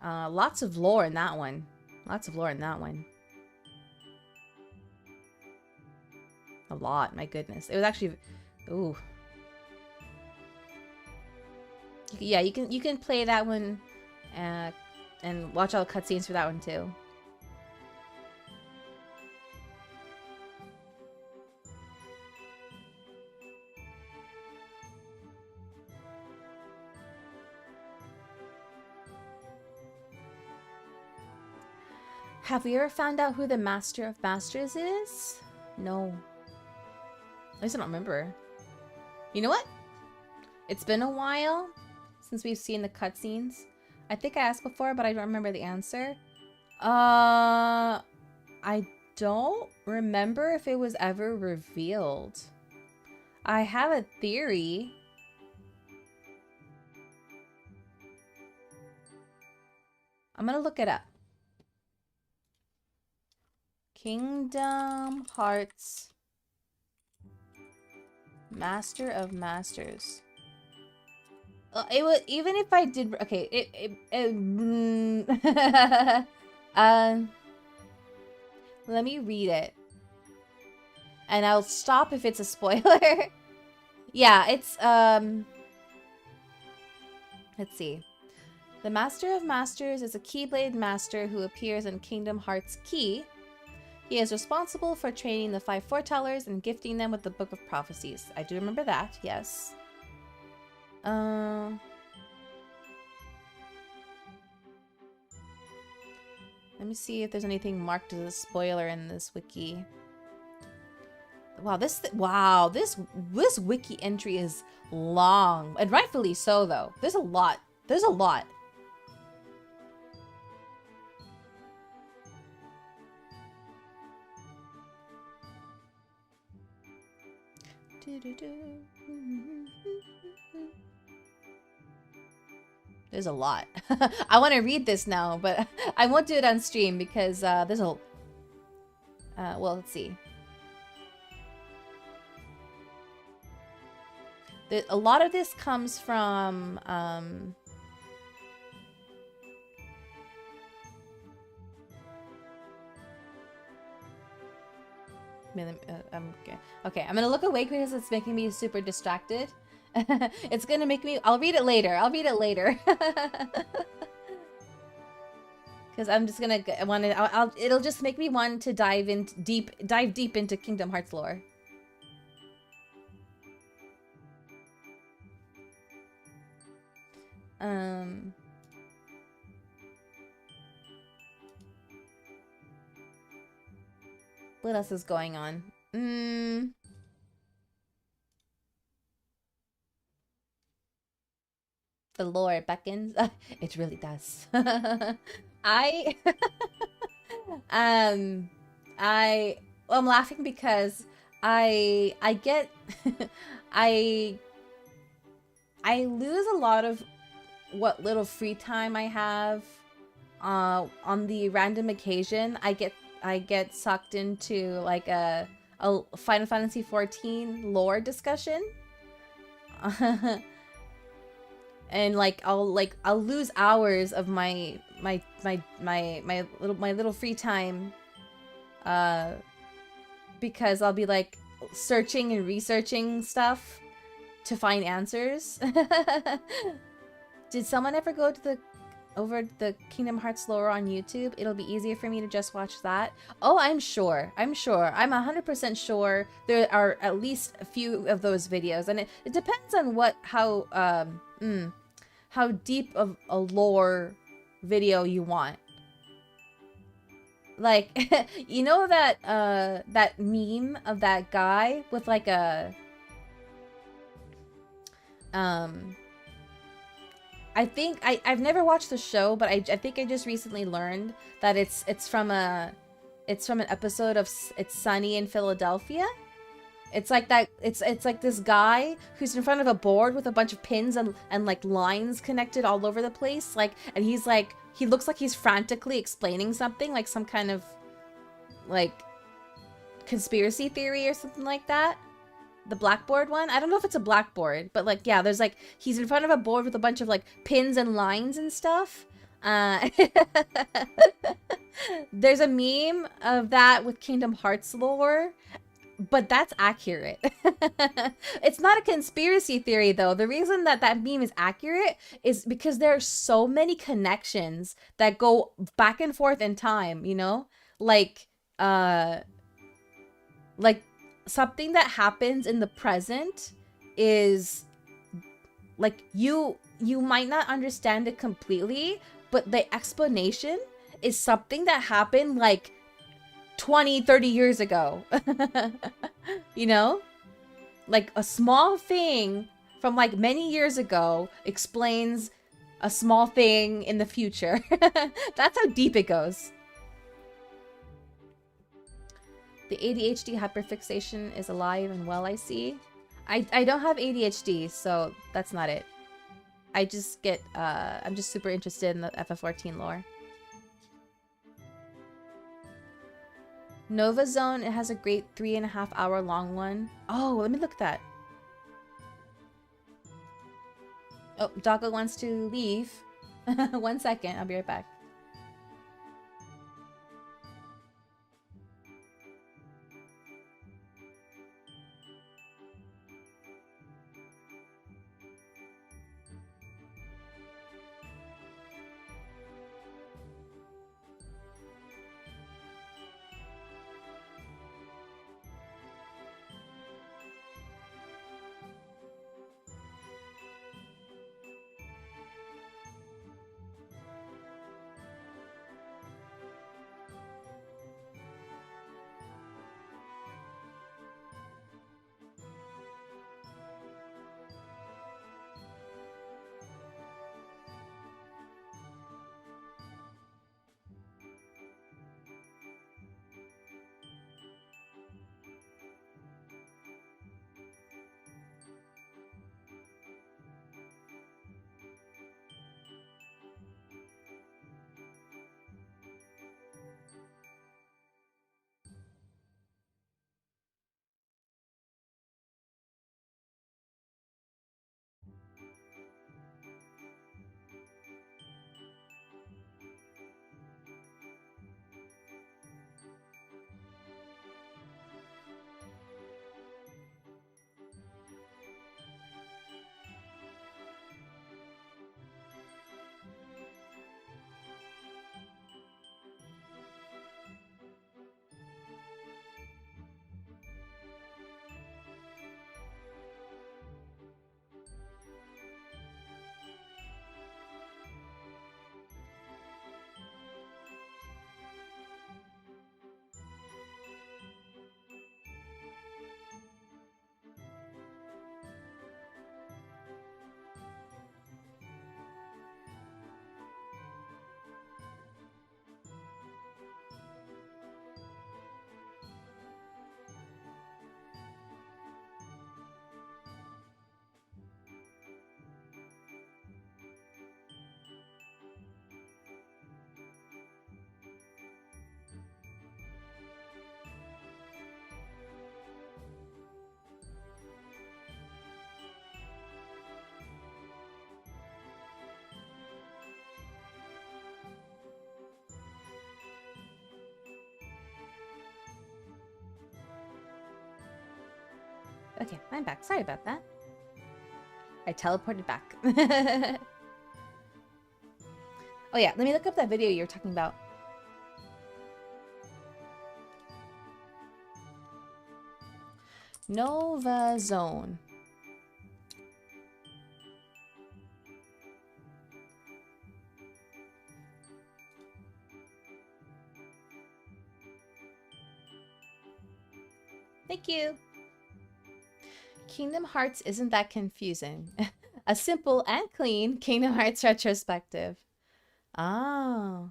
Lots of lore in that one. A lot, my goodness. It was actually, ooh. Yeah, you can play that one and watch all the cutscenes for that one too. Have we ever found out who the Master of Masters is? No. At least I don't remember. You know what? It's been a while since we've seen the cutscenes. I think I asked before, but I don't remember the answer. I don't remember if it was ever revealed. I have a theory. I'm gonna look it up. Kingdom Hearts Master of Masters. It was, even if I did, okay, let me read it, and I'll stop if it's a spoiler. Yeah, it's let's see. The Master of Masters is a Keyblade Master who appears in Kingdom Hearts Key. He is responsible for training the 5 foretellers and gifting them with the Book of Prophecies. I do remember that, yes. Let me see if there's anything marked as a spoiler in this wiki. Wow, this wiki entry is long, and rightfully so though. There's a lot. There's a lot. There's a lot. I want to read this now, but I won't do it on stream because there's a... well, let's see. A lot of this comes from... Okay, I'm gonna look away because it's making me super distracted. It's gonna make me... I'll read it later. I'll read it later. Because I'm just gonna want to... It'll just make me want to dive deep into Kingdom Hearts lore. What else is going on? The lore beckons. It really does. I'm laughing because I get I lose a lot of what little free time I have on the random occasion. I get sucked into like a Final Fantasy 14 lore discussion. And like I'll lose hours of my little free time because I'll be like searching and researching stuff to find answers. Did someone ever go to over the Kingdom Hearts lore on YouTube? It'll be easier for me to just watch that. Oh, I'm sure. I'm 100% sure there are at least a few of those videos, and it depends on how deep of a lore video you want. Like, you know that that meme of that guy with like a I think I've never watched the show, but I think I just recently learned that it's from an episode of It's Sunny in Philadelphia. It's like that. It's like this guy who's in front of a board with a bunch of pins and like lines connected all over the place. Like, and he looks like he's frantically explaining something, like some kind of like conspiracy theory or something like that. The blackboard one. I don't know if it's a blackboard, but like, yeah, there's like, he's in front of a board with a bunch of like pins and lines and stuff. There's a meme of that with Kingdom Hearts lore. But that's accurate. It's not a conspiracy theory, though. The reason that that meme is accurate is because there are so many connections that go back and forth in time, you know? Like something that happens in the present is, like, you might not understand it completely, but the explanation is something that happened, like, 20, 30 years ago. You know? Like a small thing from like many years ago explains a small thing in the future. That's how deep it goes. The ADHD hyperfixation is alive and well, I see. I don't have ADHD, so that's not it. I just get, I'm just super interested in the FF14 lore. Nova Zone, it has a great 3.5 hour long one. Oh, let me look at that. Oh, Doggo wants to leave. 1 second, I'll be right back. Okay, I'm back. Sorry about that. I teleported back. Oh yeah, let me look up that video you were talking about. Nova Zone. Thank you. Kingdom Hearts isn't that confusing. A simple and clean Kingdom Hearts retrospective. Oh.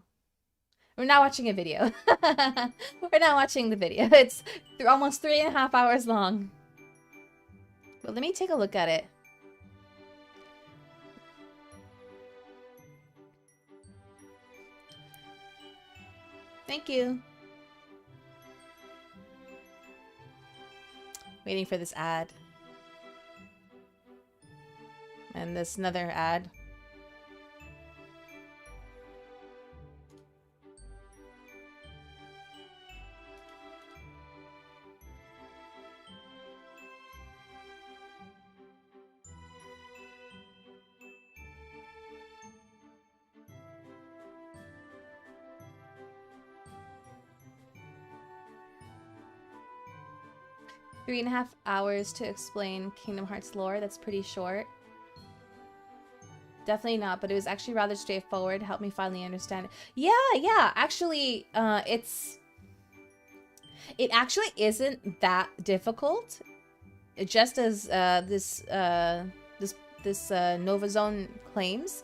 We're not watching a video. We're not watching the video. It's almost 3.5 hours long. But let me take a look at it. Thank you. Waiting for this ad. And this another ad. Three and a half hours to explain Kingdom Hearts lore. That's pretty short. Definitely not, but it was actually rather straightforward. Helped me finally understand it. Yeah. Actually, it actually isn't that difficult. Just as this Nova Zone claims.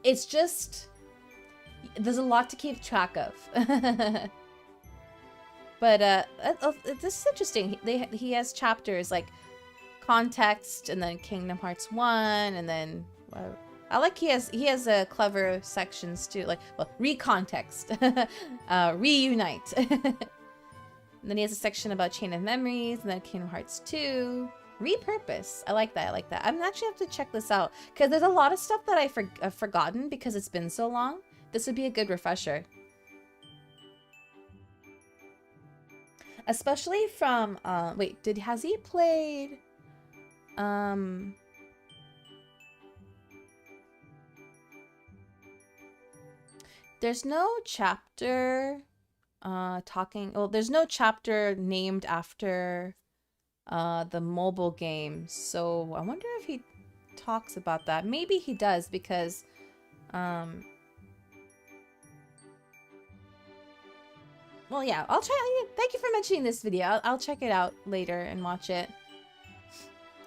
It's just there's a lot to keep track of. But this is interesting. He has chapters like context, and then Kingdom Hearts 1, and then I like he has clever sections too, like recontext, reunite. And then he has a section about Chain of Memories, and then Kingdom Hearts 2, repurpose. I like that. I'm actually have to check this out because there's a lot of stuff that I've forgotten because it's been so long. This would be a good refresher. Especially from, wait, has he played, there's no chapter, there's no chapter named after, the mobile game, so I wonder if he talks about that. Maybe he does, because, well, yeah, I'll try. Thank you for mentioning this video. I'll check it out later and watch it.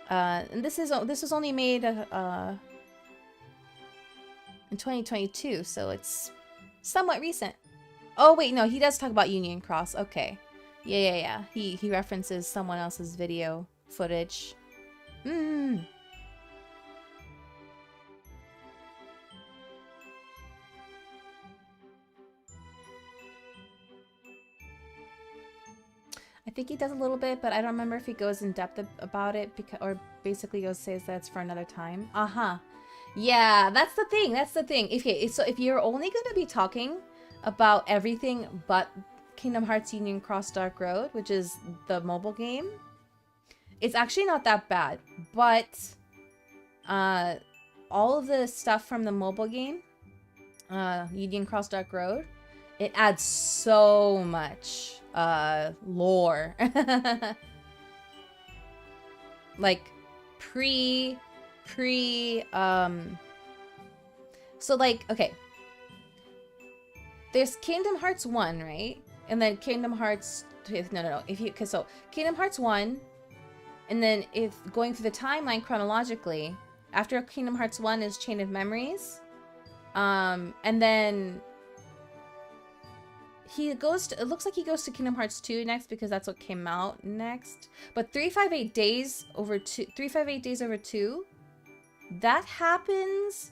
And this was only made in 2022, so it's somewhat recent. Oh wait, no, he does talk about Union Cross. Okay, yeah. He references someone else's video footage. I think he does a little bit, but I don't remember if he goes in depth about it, or basically says that's for another time. Yeah, that's the thing. If you're only going to be talking about everything but Kingdom Hearts Union Cross Dark Road, which is the mobile game, it's actually not that bad. But all of the stuff from the mobile game, Union Cross Dark Road, it adds so much lore. Like so like, okay, there's Kingdom Hearts 1, right? And then Kingdom Hearts, no, so Kingdom Hearts 1, and then if going through the timeline chronologically, after Kingdom Hearts 1 is Chain of Memories, and then it looks like he goes to Kingdom Hearts 2 next, because that's what came out next. But 358 days over 2, that happens.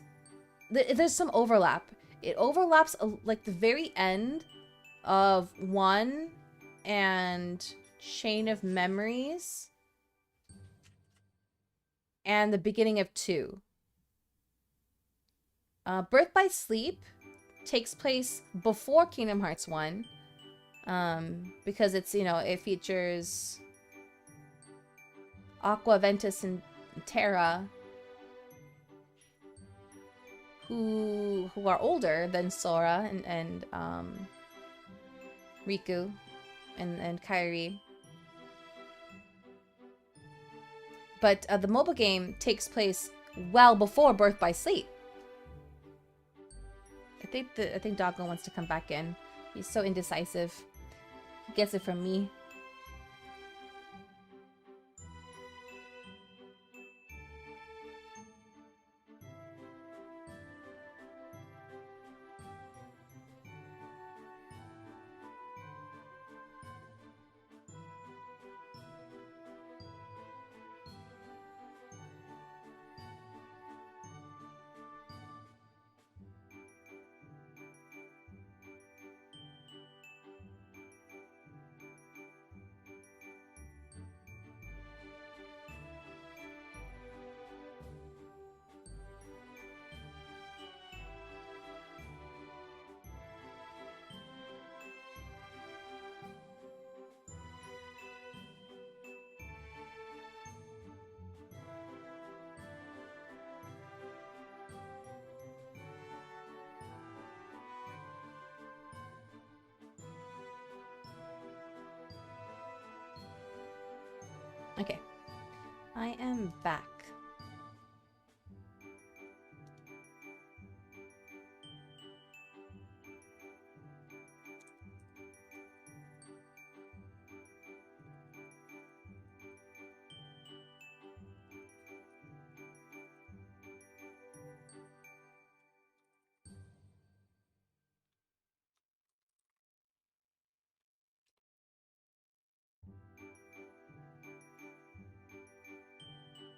There's some overlap. It overlaps like the very end of 1 and Chain of Memories and the beginning of 2. Birth by Sleep takes place before Kingdom Hearts 1, because it's, it features Aqua, Ventus, and Terra, who are older than Sora and Riku and Kairi. But the mobile game takes place well before Birth by Sleep. I think Doggo wants to come back in. He's so indecisive. He gets it from me. Okay, I am back.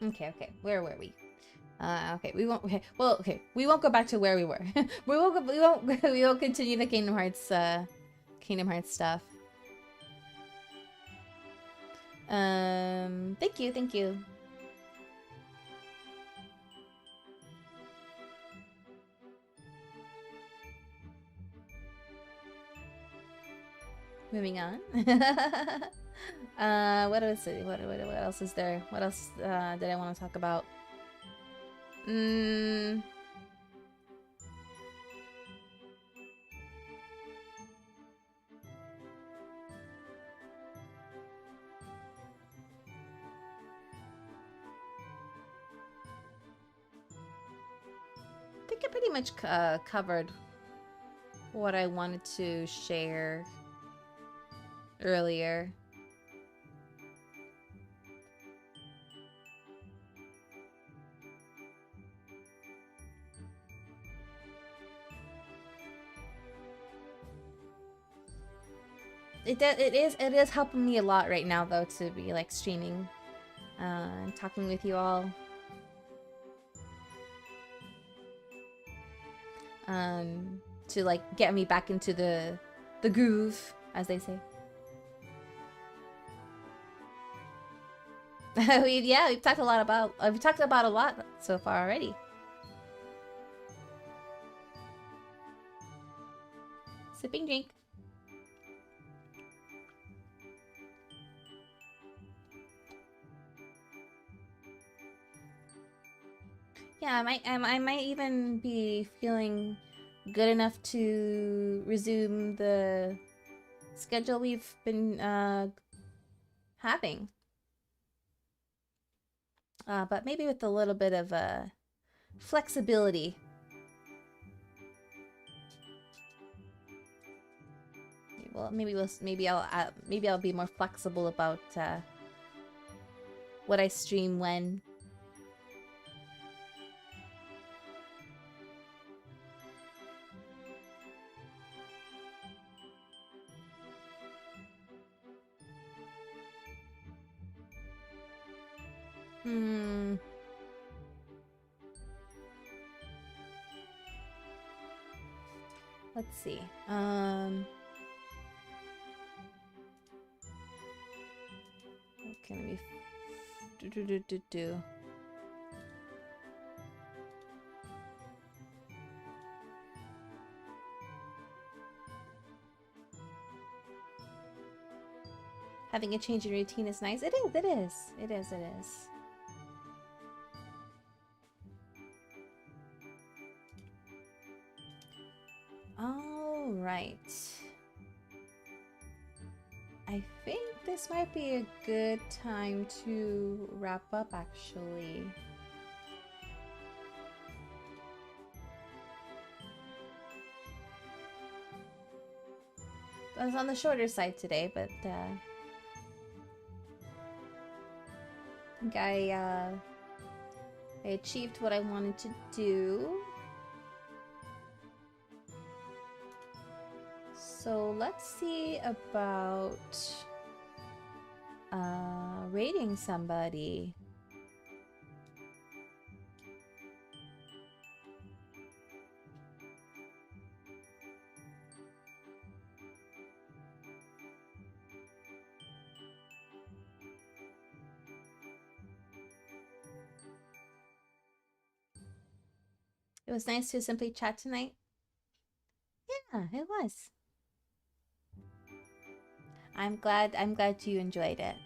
Okay, where were we? Okay, we won't. Okay, well, okay, we won't go back to where we were. we won't continue the Kingdom Hearts stuff. Thank you. Moving on. What else? What else is there? What else did I want to talk about? I think I pretty much covered what I wanted to share earlier. It is helping me a lot right now though to be like streaming and talking with you all. To like get me back into the groove, as they say. We've talked about a lot so far already. Sipping drink. Yeah, I might even be feeling good enough to resume the schedule we've been having. But maybe with a little bit of flexibility. Well, maybe I'll be more flexible about what I stream when. Let's see. Okay, let me do. Having a change in routine is nice. It is, it is. It is, it is. All right. I think this might be a good time to wrap up, actually. I was on the shorter side today, but I think I achieved what I wanted to do. So let's see about rating somebody. It was nice to simply chat tonight. Yeah, it was. I'm glad you enjoyed it.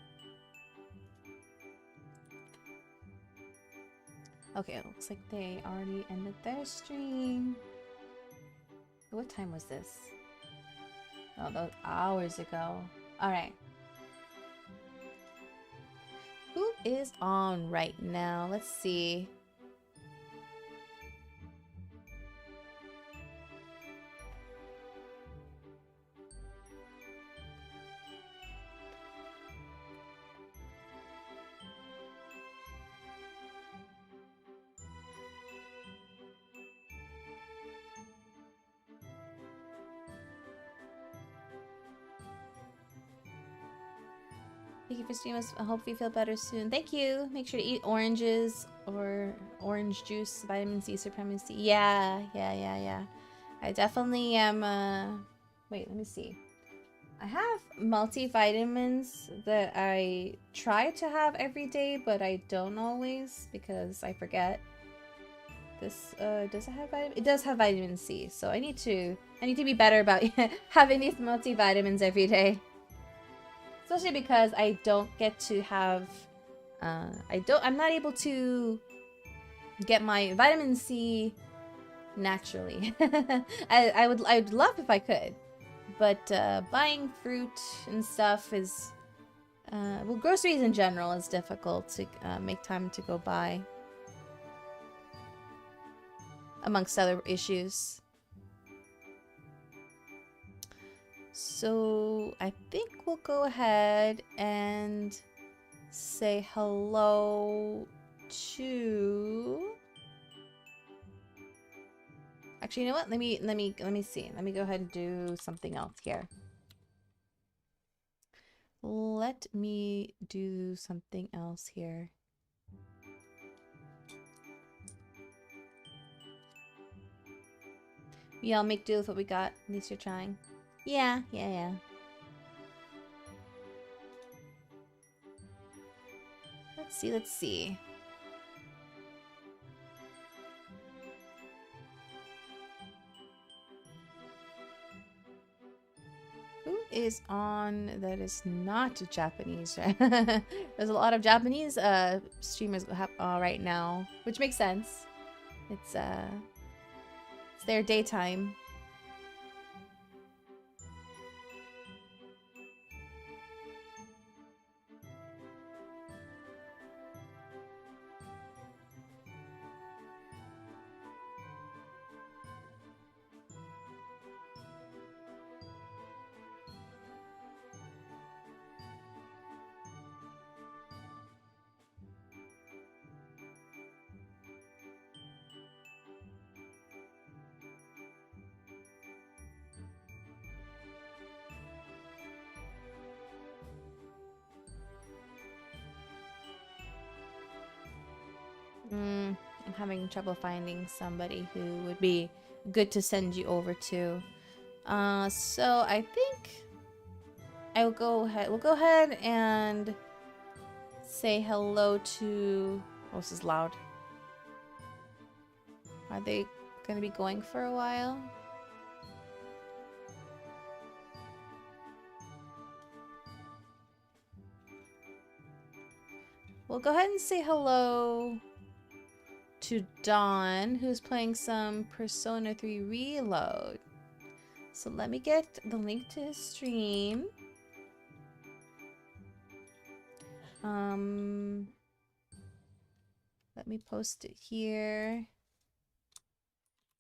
Okay, it looks like they already ended their stream. What time was this? Oh, that was hours ago. Alright. Who is on right now? Let's see. Thank you for streaming. I hope you feel better soon. Thank you. Make sure to eat oranges or orange juice, vitamin C supremacy. Yeah. I definitely am, wait, let me see. I have multivitamins that I try to have every day, but I don't always because I forget. This, does it have vitamin? It does have vitamin C, so I need to be better about having these multivitamins every day. Especially because I don't get to have, I'm not able to get my vitamin C naturally. I'd love if I could, but buying fruit and stuff is, well, groceries in general is difficult to make time to go buy, amongst other issues. So I think we'll go ahead and say hello to. Actually, you know what? Let me see. Let me go ahead and do something else here. Let me do something else here. Yeah, I'll make do with what we got. At least you're trying. Yeah. Let's see. Who is on that is not Japanese? There's a lot of Japanese streamers right now, which makes sense. It's their daytime. I'm having trouble finding somebody who would be good to send you over to. So I think we'll go ahead and say hello to. Oh, this is loud. Are they gonna be going for a while? we'll go ahead and say hello to Dawn, who's playing some Persona 3 Reload. So let me get the link to his stream. Let me post it here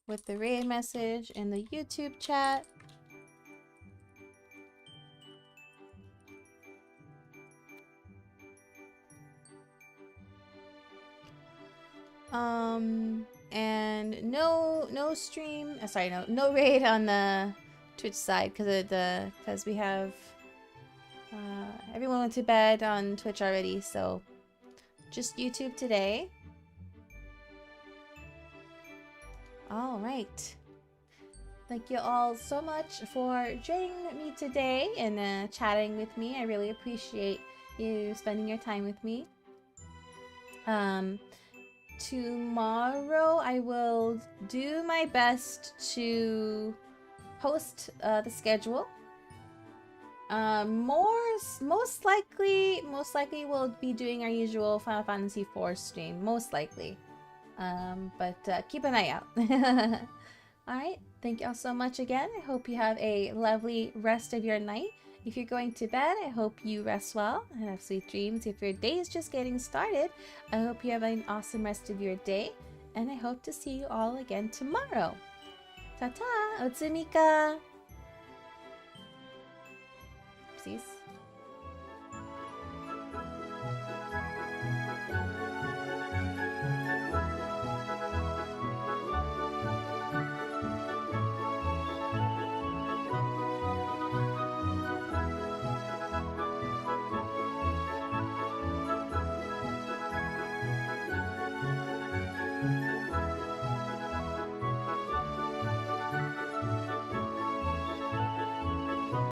with the raid message in the YouTube chat. And no stream. Sorry, no raid on the Twitch side because we have everyone went to bed on Twitch already, so just YouTube today. All right. Thank you all so much for joining me today and chatting with me. I really appreciate you spending your time with me. Tomorrow I will do my best to post the schedule. Most likely we'll be doing our usual Final Fantasy IV stream, most likely. But keep an eye out. Alright, thank you all so much again. I hope you have a lovely rest of your night. If you're going to bed, I hope you rest well and have sweet dreams. If your day is just getting started, I hope you have an awesome rest of your day. And I hope to see you all again tomorrow. Ta-ta! Otsumika! Oopsies.